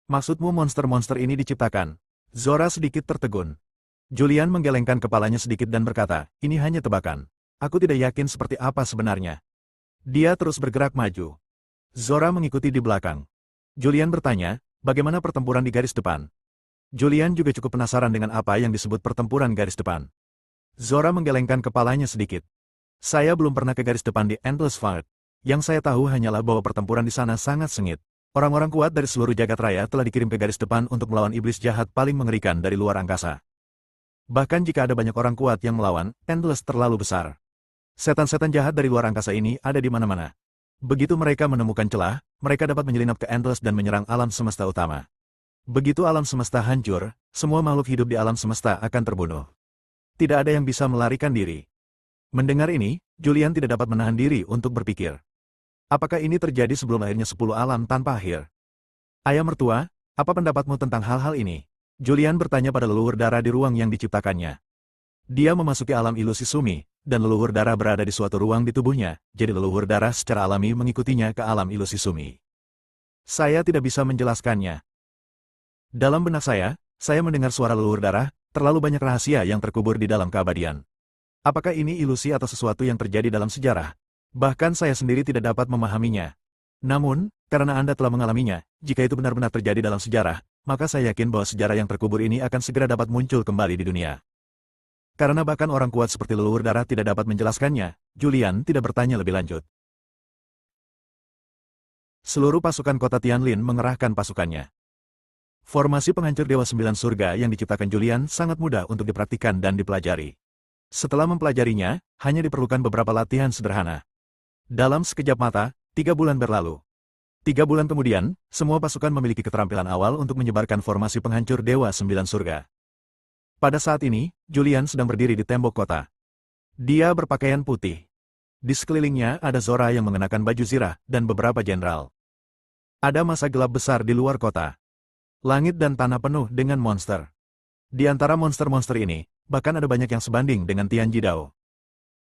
"Maksudmu monster-monster ini diciptakan?" Zora sedikit tertegun. Julian menggelengkan kepalanya sedikit dan berkata, "Ini hanya tebakan. Aku tidak yakin seperti apa sebenarnya." Dia terus bergerak maju. Zora mengikuti di belakang. Julian bertanya, "Bagaimana pertempuran di garis depan?" Julian juga cukup penasaran dengan apa yang disebut pertempuran garis depan. Zora menggelengkan kepalanya sedikit. "Saya belum pernah ke garis depan di Endless Fight. Yang saya tahu hanyalah bahwa pertempuran di sana sangat sengit. Orang-orang kuat dari seluruh jagat raya telah dikirim ke garis depan untuk melawan iblis jahat paling mengerikan dari luar angkasa. Bahkan jika ada banyak orang kuat yang melawan, Endless terlalu besar. Setan-setan jahat dari luar angkasa ini ada di mana-mana. Begitu mereka menemukan celah, mereka dapat menyelinap ke Endless dan menyerang alam semesta utama. Begitu alam semesta hancur, semua makhluk hidup di alam semesta akan terbunuh. Tidak ada yang bisa melarikan diri." Mendengar ini, Julian tidak dapat menahan diri untuk berpikir. Apakah ini terjadi sebelum lahirnya 10 alam tanpa akhir? "Ayah mertua, apa pendapatmu tentang hal-hal ini?" Julian bertanya pada leluhur darah di ruang yang diciptakannya. Dia memasuki alam ilusi Sumi, dan leluhur darah berada di suatu ruang di tubuhnya, jadi leluhur darah secara alami mengikutinya ke alam ilusi Sumi. "Saya tidak bisa menjelaskannya. Dalam benak saya mendengar suara leluhur darah, terlalu banyak rahasia yang terkubur di dalam keabadian. Apakah ini ilusi atau sesuatu yang terjadi dalam sejarah? Bahkan saya sendiri tidak dapat memahaminya. Namun, karena Anda telah mengalaminya, jika itu benar-benar terjadi dalam sejarah, maka saya yakin bahwa sejarah yang terkubur ini akan segera dapat muncul kembali di dunia." Karena bahkan orang kuat seperti leluhur darah tidak dapat menjelaskannya, Julian tidak bertanya lebih lanjut. Seluruh pasukan kota Tianlin mengerahkan pasukannya. Formasi penghancur Dewa Sembilan Surga yang diciptakan Julian sangat mudah untuk dipraktikkan dan dipelajari. Setelah mempelajarinya, hanya diperlukan beberapa latihan sederhana. Dalam sekejap mata, 3 bulan berlalu. 3 bulan kemudian, semua pasukan memiliki keterampilan awal untuk menyebarkan formasi penghancur Dewa Sembilan Surga. Pada saat ini, Julian sedang berdiri di tembok kota. Dia berpakaian putih. Di sekelilingnya ada Zora yang mengenakan baju zirah dan beberapa jenderal. Ada masa gelap besar di luar kota. Langit dan tanah penuh dengan monster. Di antara monster-monster ini, bahkan ada banyak yang sebanding dengan Tian Jidao.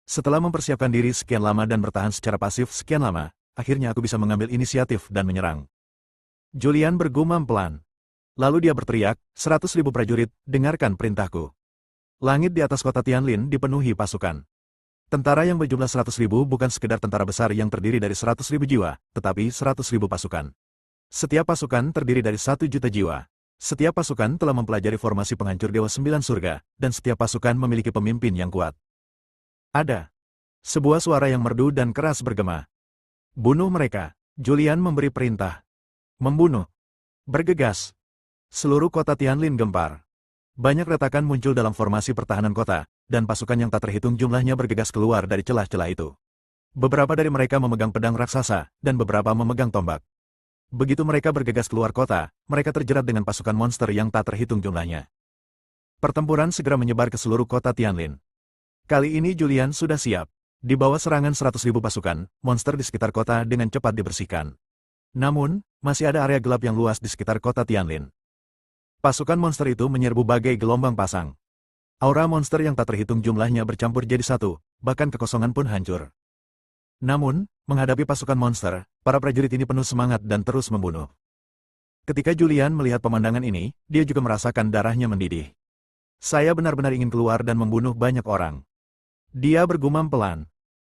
Setelah mempersiapkan diri sekian lama dan bertahan secara pasif sekian lama, akhirnya aku bisa mengambil inisiatif dan menyerang. Julian bergumam pelan. Lalu dia berteriak, 100.000 prajurit, dengarkan perintahku. Langit di atas kota Tianlin dipenuhi pasukan. Tentara yang berjumlah 100.000 bukan sekedar tentara besar yang terdiri dari 100.000 jiwa, tetapi 100.000 pasukan. Setiap pasukan terdiri dari 1 juta jiwa. Setiap pasukan telah mempelajari formasi penghancur Dewa Sembilan Surga, dan setiap pasukan memiliki pemimpin yang kuat. Ada sebuah suara yang merdu dan keras bergema. "Bunuh mereka!" Julian memberi perintah. "Membunuh!" Bergegas. Seluruh kota Tianlin gempar. Banyak retakan muncul dalam formasi pertahanan kota, dan pasukan yang tak terhitung jumlahnya bergegas keluar dari celah-celah itu. Beberapa dari mereka memegang pedang raksasa, dan beberapa memegang tombak. Begitu mereka bergegas keluar kota, mereka terjerat dengan pasukan monster yang tak terhitung jumlahnya. Pertempuran segera menyebar ke seluruh kota Tianlin. Kali ini Julian sudah siap. Di bawah serangan 100.000 pasukan, monster di sekitar kota dengan cepat dibersihkan. Namun, masih ada area gelap yang luas di sekitar kota Tianlin. Pasukan monster itu menyerbu bagai gelombang pasang. Aura monster yang tak terhitung jumlahnya bercampur jadi satu, bahkan kekosongan pun hancur. Namun, menghadapi pasukan monster, para prajurit ini penuh semangat dan terus membunuh. Ketika Julian melihat pemandangan ini, dia juga merasakan darahnya mendidih. "Saya benar-benar ingin keluar dan membunuh banyak orang." Dia bergumam pelan.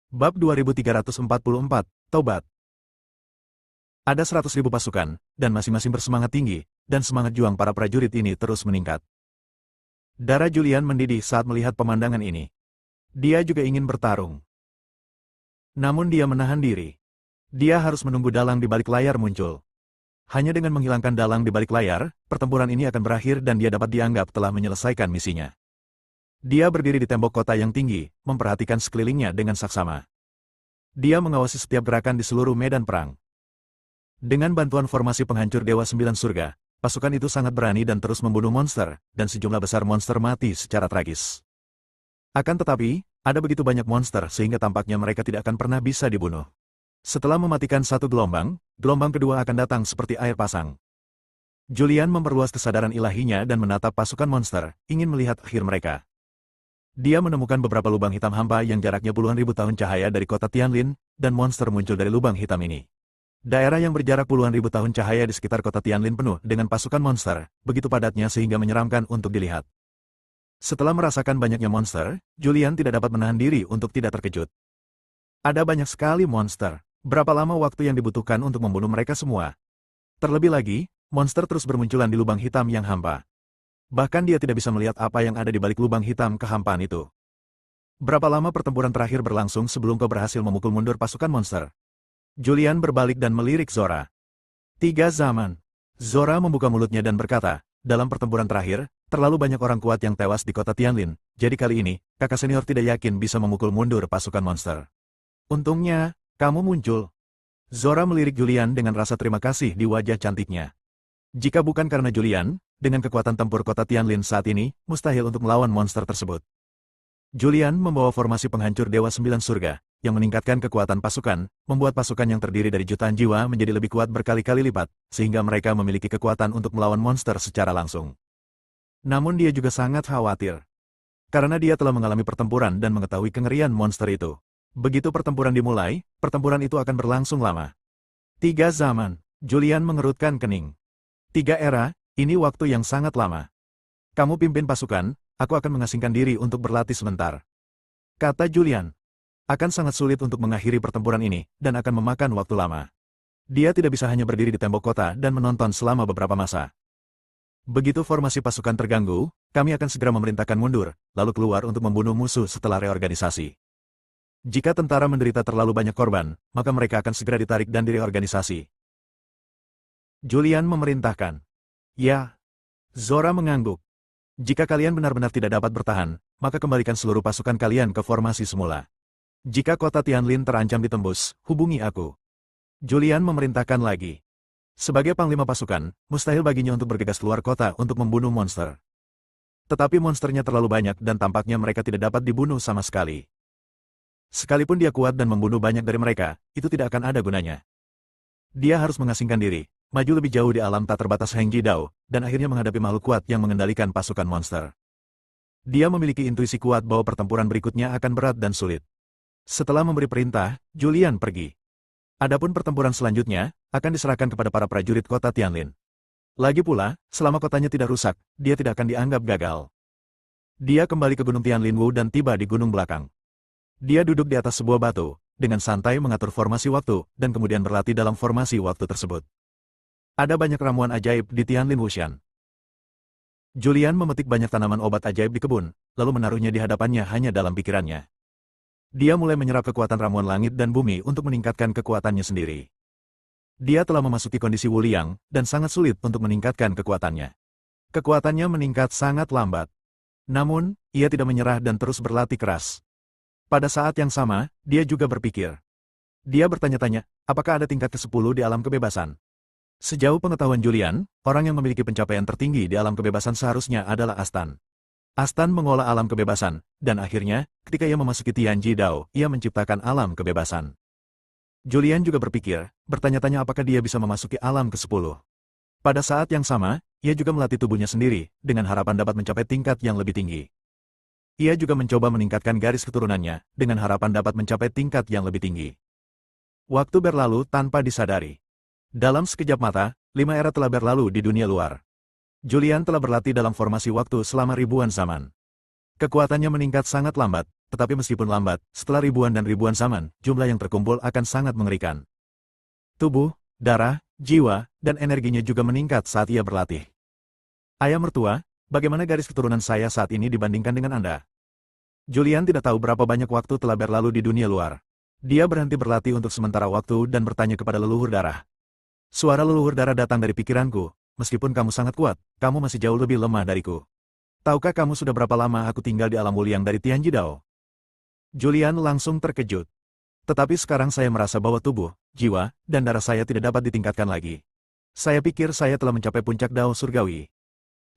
Bab 2344, Tobat. Ada 100.000 pasukan, dan masing-masing bersemangat tinggi, dan semangat juang para prajurit ini terus meningkat. Darah Julian mendidih saat melihat pemandangan ini. Dia juga ingin bertarung. Namun dia menahan diri. Dia harus menunggu dalang di balik layar muncul. Hanya dengan menghilangkan dalang di balik layar, pertempuran ini akan berakhir dan dia dapat dianggap telah menyelesaikan misinya. Dia berdiri di tembok kota yang tinggi, memperhatikan sekelilingnya dengan saksama. Dia mengawasi setiap gerakan di seluruh medan perang. Dengan bantuan formasi penghancur Dewa Sembilan Surga, pasukan itu sangat berani dan terus membunuh monster, dan sejumlah besar monster mati secara tragis. Akan tetapi, ada begitu banyak monster sehingga tampaknya mereka tidak akan pernah bisa dibunuh. Setelah mematikan satu gelombang, gelombang kedua akan datang seperti air pasang. Julian memperluas kesadaran ilahinya dan menatap pasukan monster, ingin melihat akhir mereka. Dia menemukan beberapa lubang hitam hampa yang jaraknya puluhan ribu tahun cahaya dari kota Tianlin, dan monster muncul dari lubang hitam ini. Daerah yang berjarak puluhan ribu tahun cahaya di sekitar kota Tianlin penuh dengan pasukan monster, begitu padatnya sehingga menyeramkan untuk dilihat. Setelah merasakan banyaknya monster, Julian tidak dapat menahan diri untuk tidak terkejut. Ada banyak sekali monster. Berapa lama waktu yang dibutuhkan untuk membunuh mereka semua? Terlebih lagi, monster terus bermunculan di lubang hitam yang hampa. Bahkan dia tidak bisa melihat apa yang ada di balik lubang hitam kehampaan itu. Berapa lama pertempuran terakhir berlangsung sebelum kau berhasil memukul mundur pasukan monster? Julian berbalik dan melirik Zora. 3 zaman. Zora membuka mulutnya dan berkata, dalam pertempuran terakhir, terlalu banyak orang kuat yang tewas di kota Tianlin, jadi kali ini, kakak senior tidak yakin bisa memukul mundur pasukan monster. Untungnya, kamu muncul. Zora melirik Julian dengan rasa terima kasih di wajah cantiknya. Jika bukan karena Julian, dengan kekuatan tempur kota Tianlin saat ini, mustahil untuk melawan monster tersebut. Julian membawa formasi penghancur Dewa Sembilan Surga, yang meningkatkan kekuatan pasukan, membuat pasukan yang terdiri dari jutaan jiwa menjadi lebih kuat berkali-kali lipat, sehingga mereka memiliki kekuatan untuk melawan monster secara langsung. Namun dia juga sangat khawatir. Karena dia telah mengalami pertempuran dan mengetahui kengerian monster itu. Begitu pertempuran dimulai, pertempuran itu akan berlangsung lama. 3 zaman. Julian mengerutkan kening. 3 era, ini waktu yang sangat lama. Kamu pimpin pasukan, aku akan mengasingkan diri untuk berlatih sebentar. Kata Julian. Akan sangat sulit untuk mengakhiri pertempuran ini, dan akan memakan waktu lama. Dia tidak bisa hanya berdiri di tembok kota dan menonton selama beberapa masa. Begitu formasi pasukan terganggu, kami akan segera memerintahkan mundur, lalu keluar untuk membunuh musuh setelah reorganisasi. Jika tentara menderita terlalu banyak korban, maka mereka akan segera ditarik dan direorganisasi. Julian memerintahkan. Ya. Zora mengangguk. Jika kalian benar-benar tidak dapat bertahan, maka kembalikan seluruh pasukan kalian ke formasi semula. Jika kota Tianlin terancam ditembus, hubungi aku. Julian memerintahkan lagi. Sebagai panglima pasukan, mustahil baginya untuk bergegas keluar kota untuk membunuh monster. Tetapi monsternya terlalu banyak dan tampaknya mereka tidak dapat dibunuh sama sekali. Sekalipun dia kuat dan membunuh banyak dari mereka, itu tidak akan ada gunanya. Dia harus mengasingkan diri, maju lebih jauh di alam tak terbatas Heng Jidao, dan akhirnya menghadapi makhluk kuat yang mengendalikan pasukan monster. Dia memiliki intuisi kuat bahwa pertempuran berikutnya akan berat dan sulit. Setelah memberi perintah, Julian pergi. Adapun pertempuran selanjutnya, akan diserahkan kepada para prajurit kota Tianlin. Lagi pula, selama kotanya tidak rusak, dia tidak akan dianggap gagal. Dia kembali ke Gunung Tianlinwu dan tiba di gunung belakang. Dia duduk di atas sebuah batu, dengan santai mengatur formasi waktu, dan kemudian berlatih dalam formasi waktu tersebut. Ada banyak ramuan ajaib di Tianlin Wushan. Julian memetik banyak tanaman obat ajaib di kebun, lalu menaruhnya di hadapannya hanya dalam pikirannya. Dia mulai menyerap kekuatan ramuan langit dan bumi untuk meningkatkan kekuatannya sendiri. Dia telah memasuki kondisi Wuliang, dan sangat sulit untuk meningkatkan kekuatannya. Kekuatannya meningkat sangat lambat. Namun, ia tidak menyerah dan terus berlatih keras. Pada saat yang sama, dia juga berpikir. Dia bertanya-tanya, apakah ada tingkat ke-10 di alam kebebasan? Sejauh pengetahuan Julian, orang yang memiliki pencapaian tertinggi di alam kebebasan seharusnya adalah Astan. Astan mengolah alam kebebasan, dan akhirnya, ketika ia memasuki Tianji Dao, ia menciptakan alam kebebasan. Julian juga berpikir, bertanya-tanya apakah dia bisa memasuki alam ke-10. Pada saat yang sama, ia juga melatih tubuhnya sendiri, dengan harapan dapat mencapai tingkat yang lebih tinggi. Ia juga mencoba meningkatkan garis keturunannya, dengan harapan dapat mencapai tingkat yang lebih tinggi. Waktu berlalu tanpa disadari. Dalam sekejap mata, 5 era telah berlalu di dunia luar. Julian telah berlatih dalam formasi waktu selama ribuan zaman. Kekuatannya meningkat sangat lambat, tetapi meskipun lambat, setelah ribuan dan ribuan zaman, jumlah yang terkumpul akan sangat mengerikan. Tubuh, darah, jiwa, dan energinya juga meningkat saat ia berlatih. Ayah mertua, bagaimana garis keturunan saya saat ini dibandingkan dengan Anda? Julian tidak tahu berapa banyak waktu telah berlalu di dunia luar. Dia berhenti berlatih untuk sementara waktu dan bertanya kepada leluhur darah. Suara leluhur darah datang dari pikiranku, meskipun kamu sangat kuat, kamu masih jauh lebih lemah dariku. Tahukah kamu sudah berapa lama aku tinggal di alam Wuliang dari Tianji Dao? Julian langsung terkejut. Tetapi sekarang saya merasa bahwa tubuh, jiwa, dan darah saya tidak dapat ditingkatkan lagi. Saya pikir saya telah mencapai puncak Dao Surgawi.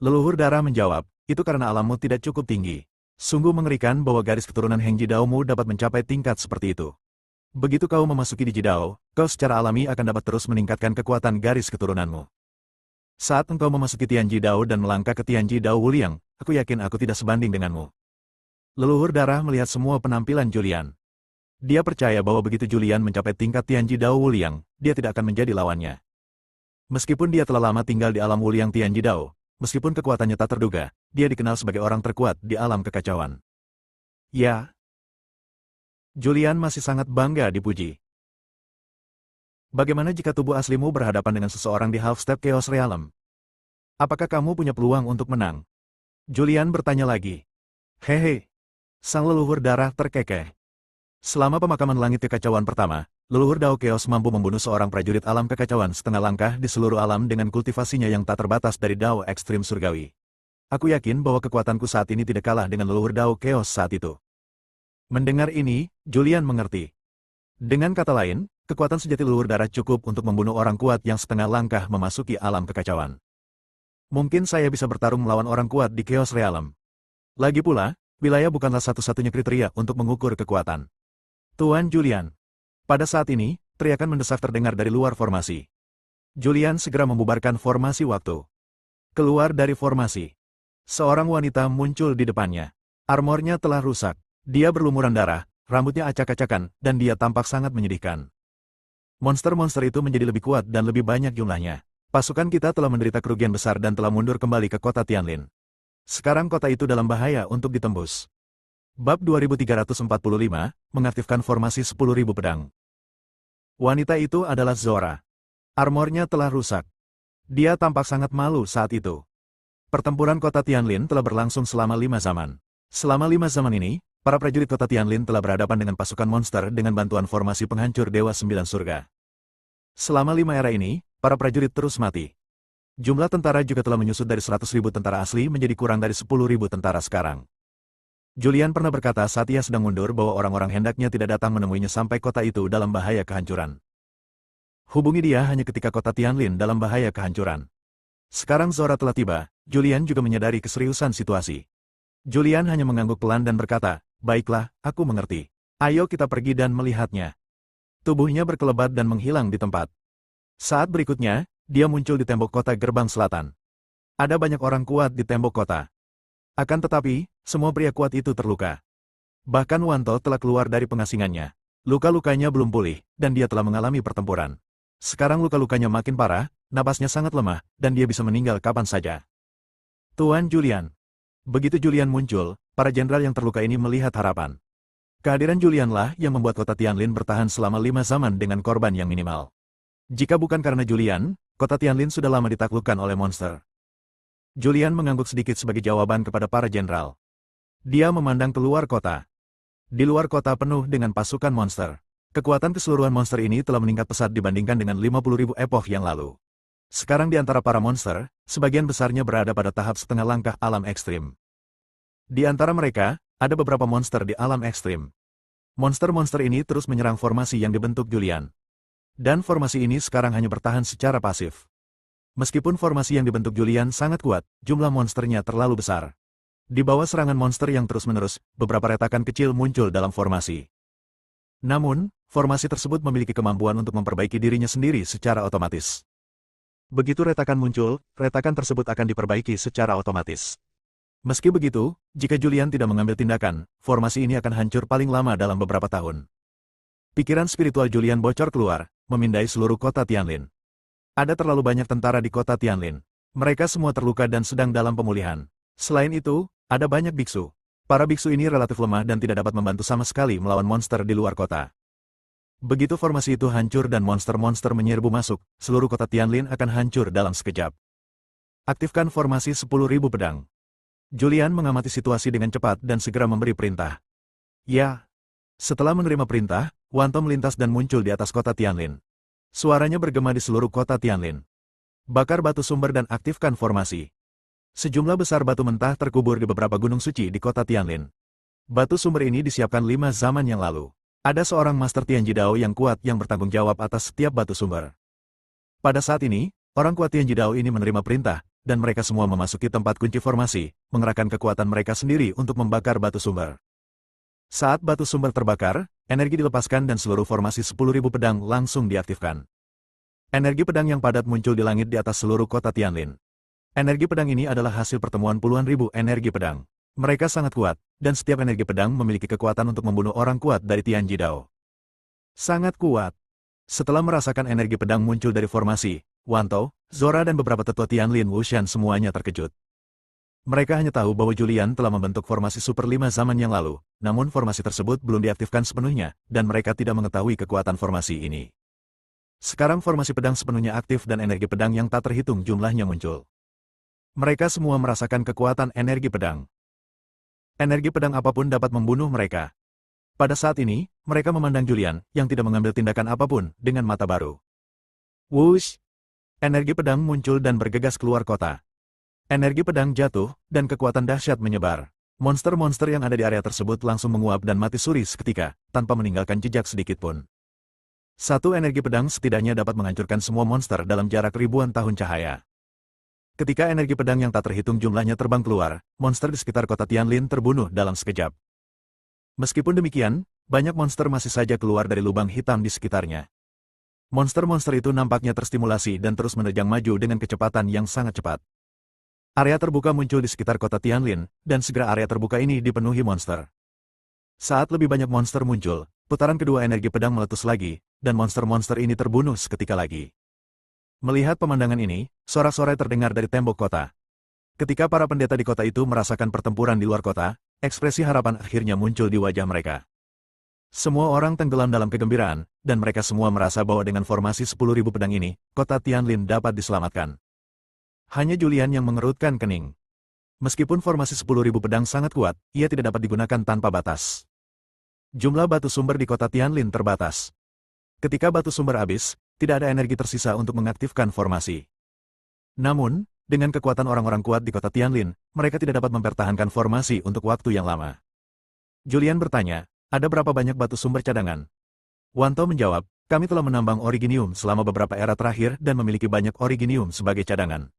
Leluhur darah menjawab, itu karena alammu tidak cukup tinggi. Sungguh mengerikan bahwa garis keturunan Hengji Daomu dapat mencapai tingkat seperti itu. Begitu kau memasuki Diji Dao, kau secara alami akan dapat terus meningkatkan kekuatan garis keturunanmu. Saat engkau memasuki Tianji Dao dan melangkah ke Tianji Dao Wuliang, aku yakin aku tidak sebanding denganmu. Leluhur darah melihat semua penampilan Julian. Dia percaya bahwa begitu Julian mencapai tingkat Tianji Dao Wuliang, dia tidak akan menjadi lawannya. Meskipun dia telah lama tinggal di alam Wuliang Tianji Dao, meskipun kekuatannya tak terduga, dia dikenal sebagai orang terkuat di alam kekacauan. Ya. Julian masih sangat bangga dipuji. Bagaimana jika tubuh aslimu berhadapan dengan seseorang di Half-Step Chaos Realm? Apakah kamu punya peluang untuk menang? Julian bertanya lagi. Hehe. Sang leluhur darah terkekeh. Selama pemakaman langit kekacauan pertama, leluhur Dao Chaos mampu membunuh seorang prajurit alam kekacauan setengah langkah di seluruh alam dengan kultivasinya yang tak terbatas dari Dao Ekstrim Surgawi. Aku yakin bahwa kekuatanku saat ini tidak kalah dengan leluhur Dao Chaos saat itu. Mendengar ini, Julian mengerti. Dengan kata lain, kekuatan sejati leluhur darah cukup untuk membunuh orang kuat yang setengah langkah memasuki alam kekacauan. Mungkin saya bisa bertarung melawan orang kuat di Chaos Realm. Lagi pula, wilayah bukanlah satu-satunya kriteria untuk mengukur kekuatan. Tuan Julian. Pada saat ini, teriakan mendesak terdengar dari luar formasi. Julian segera membubarkan formasi waktu. Keluar dari formasi. Seorang wanita muncul di depannya. Armornya telah rusak. Dia berlumuran darah, rambutnya acak-acakan, dan dia tampak sangat menyedihkan. Monster-monster itu menjadi lebih kuat dan lebih banyak jumlahnya. Pasukan kita telah menderita kerugian besar dan telah mundur kembali ke kota Tianlin. Sekarang kota itu dalam bahaya untuk ditembus. Bab 2345, mengaktifkan formasi 10.000 pedang. Wanita itu adalah Zora. Armornya telah rusak. Dia tampak sangat malu saat itu. Pertempuran kota Tianlin telah berlangsung selama 5 zaman. Selama 5 zaman ini, para prajurit kota Tianlin telah berhadapan dengan pasukan monster dengan bantuan formasi penghancur Dewa Sembilan Surga. Selama 5 era ini, para prajurit terus mati. Jumlah tentara juga telah menyusut dari 100.000 tentara asli menjadi kurang dari 10.000 tentara sekarang. Julian pernah berkata saat ia sedang mundur bahwa orang-orang hendaknya tidak datang menemuinya sampai kota itu dalam bahaya kehancuran. Hubungi dia hanya ketika kota Tianlin dalam bahaya kehancuran. Sekarang Zora telah tiba, Julian juga menyadari keseriusan situasi. Julian hanya mengangguk pelan dan berkata, baiklah, aku mengerti. Ayo kita pergi dan melihatnya. Tubuhnya berkelebat dan menghilang di tempat. Saat berikutnya, dia muncul di tembok kota gerbang selatan. Ada banyak orang kuat di tembok kota. Akan tetapi, semua pria kuat itu terluka. Bahkan Wanto telah keluar dari pengasingannya. Luka-lukanya belum pulih, dan dia telah mengalami pertempuran. Sekarang luka-lukanya makin parah, napasnya sangat lemah, dan dia bisa meninggal kapan saja. Tuan Julian. Begitu Julian muncul, para jenderal yang terluka ini melihat harapan. Kehadiran Julianlah yang membuat kota Tianlin bertahan selama 5 zaman dengan korban yang minimal. Jika bukan karena Julian, kota Tianlin sudah lama ditaklukkan oleh monster. Julian mengangguk sedikit sebagai jawaban kepada para jenderal. Dia memandang keluar kota. Di luar kota penuh dengan pasukan monster. Kekuatan keseluruhan monster ini telah meningkat pesat dibandingkan dengan 50.000 epoch yang lalu. Sekarang di antara para monster, sebagian besarnya berada pada tahap setengah langkah alam ekstrim. Di antara mereka, ada beberapa monster di alam ekstrim. Monster-monster ini terus menyerang formasi yang dibentuk Julian. Dan formasi ini sekarang hanya bertahan secara pasif. Meskipun formasi yang dibentuk Julian sangat kuat, jumlah monsternya terlalu besar. Di bawah serangan monster yang terus-menerus, beberapa retakan kecil muncul dalam formasi. Namun, formasi tersebut memiliki kemampuan untuk memperbaiki dirinya sendiri secara otomatis. Begitu retakan muncul, retakan tersebut akan diperbaiki secara otomatis. Meski begitu, jika Julian tidak mengambil tindakan, formasi ini akan hancur paling lama dalam beberapa tahun. Pikiran spiritual Julian bocor keluar, memindai seluruh kota Tianlin. Ada terlalu banyak tentara di kota Tianlin. Mereka semua terluka dan sedang dalam pemulihan. Selain itu, ada banyak biksu. Para biksu ini relatif lemah dan tidak dapat membantu sama sekali melawan monster di luar kota. Begitu formasi itu hancur dan monster-monster menyerbu masuk, seluruh kota Tianlin akan hancur dalam sekejap. Aktifkan formasi 10.000 pedang. Julian mengamati situasi dengan cepat dan segera memberi perintah. Ya. Setelah menerima perintah, Wanto melintas dan muncul di atas kota Tianlin. Suaranya bergema di seluruh kota Tianlin. Bakar batu sumber dan aktifkan formasi. Sejumlah besar batu mentah terkubur di beberapa gunung suci di kota Tianlin. Batu sumber ini disiapkan 5 zaman yang lalu. Ada seorang Master Tianji Dao yang kuat yang bertanggung jawab atas setiap batu sumber. Pada saat ini, orang kuat Tianji Dao ini menerima perintah, dan mereka semua memasuki tempat kunci formasi, mengerahkan kekuatan mereka sendiri untuk membakar batu sumber. Saat batu sumber terbakar, energi dilepaskan dan seluruh formasi 10.000 pedang langsung diaktifkan. Energi pedang yang padat muncul di langit di atas seluruh kota Tianlin. Energi pedang ini adalah hasil pertemuan puluhan ribu energi pedang. Mereka sangat kuat, dan setiap energi pedang memiliki kekuatan untuk membunuh orang kuat dari Tianji Dao. Sangat kuat. Setelah merasakan energi pedang muncul dari formasi, Wanto, Zora dan beberapa tetua Tianlin Wushan semuanya terkejut. Mereka hanya tahu bahwa Julian telah membentuk formasi Super 5 zaman yang lalu, namun formasi tersebut belum diaktifkan sepenuhnya, dan mereka tidak mengetahui kekuatan formasi ini. Sekarang formasi pedang sepenuhnya aktif dan energi pedang yang tak terhitung jumlahnya muncul. Mereka semua merasakan kekuatan energi pedang. Energi pedang apapun dapat membunuh mereka. Pada saat ini, mereka memandang Julian, yang tidak mengambil tindakan apapun, dengan mata baru. Wush! Energi pedang muncul dan bergegas keluar kota. Energi pedang jatuh, dan kekuatan dahsyat menyebar. Monster-monster yang ada di area tersebut langsung menguap dan mati suri seketika, tanpa meninggalkan jejak sedikitpun. Satu energi pedang setidaknya dapat menghancurkan semua monster dalam jarak ribuan tahun cahaya. Ketika energi pedang yang tak terhitung jumlahnya terbang keluar, monster di sekitar kota Tianlin terbunuh dalam sekejap. Meskipun demikian, banyak monster masih saja keluar dari lubang hitam di sekitarnya. Monster-monster itu nampaknya terstimulasi dan terus menerjang maju dengan kecepatan yang sangat cepat. Area terbuka muncul di sekitar kota Tianlin, dan segera area terbuka ini dipenuhi monster. Saat lebih banyak monster muncul, putaran kedua energi pedang meletus lagi, dan monster-monster ini terbunuh seketika lagi. Melihat pemandangan ini, sorak-sorai terdengar dari tembok kota. Ketika para pendeta di kota itu merasakan pertempuran di luar kota, ekspresi harapan akhirnya muncul di wajah mereka. Semua orang tenggelam dalam kegembiraan, dan mereka semua merasa bahwa dengan formasi 10.000 pedang ini, kota Tianlin dapat diselamatkan. Hanya Julian yang mengerutkan kening. Meskipun formasi 10.000 pedang sangat kuat, ia tidak dapat digunakan tanpa batas. Jumlah batu sumber di kota Tianlin terbatas. Ketika batu sumber habis, tidak ada energi tersisa untuk mengaktifkan formasi. Namun, dengan kekuatan orang-orang kuat di kota Tianlin, mereka tidak dapat mempertahankan formasi untuk waktu yang lama. Julian bertanya, ada berapa banyak batu sumber cadangan? Wanto menjawab, kami telah menambang originium selama beberapa era terakhir dan memiliki banyak originium sebagai cadangan.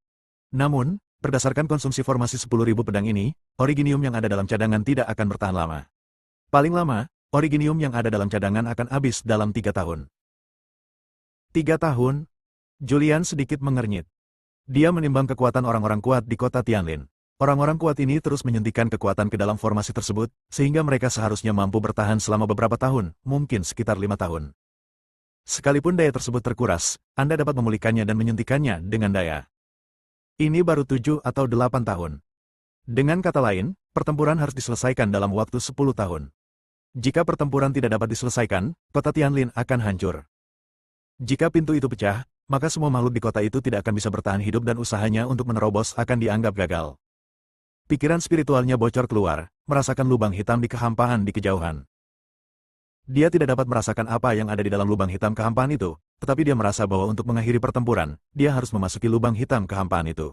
Namun, berdasarkan konsumsi formasi 10.000 pedang ini, originium yang ada dalam cadangan tidak akan bertahan lama. Paling lama, originium yang ada dalam cadangan akan habis dalam 3 tahun. 3 tahun? Julian sedikit mengernyit. Dia menimbang kekuatan orang-orang kuat di kota Tianlin. Orang-orang kuat ini terus menyuntikkan kekuatan ke dalam formasi tersebut, sehingga mereka seharusnya mampu bertahan selama beberapa tahun, mungkin sekitar 5 tahun. Sekalipun daya tersebut terkuras, Anda dapat memulihkannya dan menyuntikkannya dengan daya. Ini baru 7 atau 8 tahun. Dengan kata lain, pertempuran harus diselesaikan dalam waktu 10 tahun. Jika pertempuran tidak dapat diselesaikan, kota Tianlin akan hancur. Jika pintu itu pecah, maka semua makhluk di kota itu tidak akan bisa bertahan hidup dan usahanya untuk menerobos akan dianggap gagal. Pikiran spiritualnya bocor keluar, merasakan lubang hitam di kehampaan di kejauhan. Dia tidak dapat merasakan apa yang ada di dalam lubang hitam kehampaan itu, tetapi dia merasa bahwa untuk mengakhiri pertempuran, dia harus memasuki lubang hitam kehampaan itu.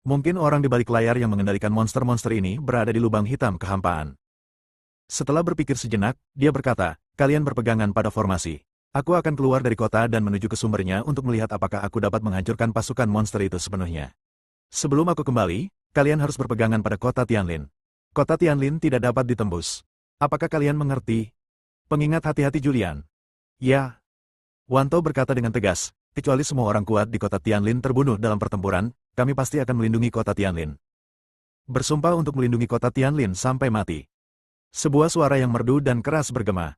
Mungkin orang di balik layar yang mengendalikan monster-monster ini berada di lubang hitam kehampaan. Setelah berpikir sejenak, dia berkata, kalian berpegangan pada formasi. Aku akan keluar dari kota dan menuju ke sumbernya untuk melihat apakah aku dapat menghancurkan pasukan monster itu sepenuhnya. Sebelum aku kembali, kalian harus berpegangan pada kota Tianlin. Kota Tianlin tidak dapat ditembus. Apakah kalian mengerti? Pengingat hati-hati Julian. Ya. Wanto berkata dengan tegas, kecuali semua orang kuat di kota Tianlin terbunuh dalam pertempuran, kami pasti akan melindungi kota Tianlin. Bersumpah untuk melindungi kota Tianlin sampai mati. Sebuah suara yang merdu dan keras bergema.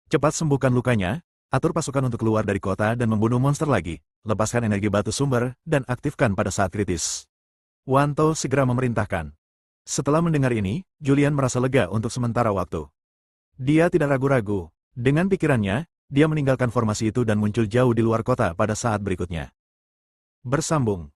Cepat sembuhkan lukanya, atur pasukan untuk keluar dari kota dan membunuh monster lagi, lepaskan energi batu sumber, dan aktifkan pada saat kritis. Wanto segera memerintahkan. Setelah mendengar ini, Julian merasa lega untuk sementara waktu. Dia tidak ragu-ragu. Dengan pikirannya, Dia meninggalkan formasi itu dan muncul jauh di luar kota pada saat berikutnya. Bersambung.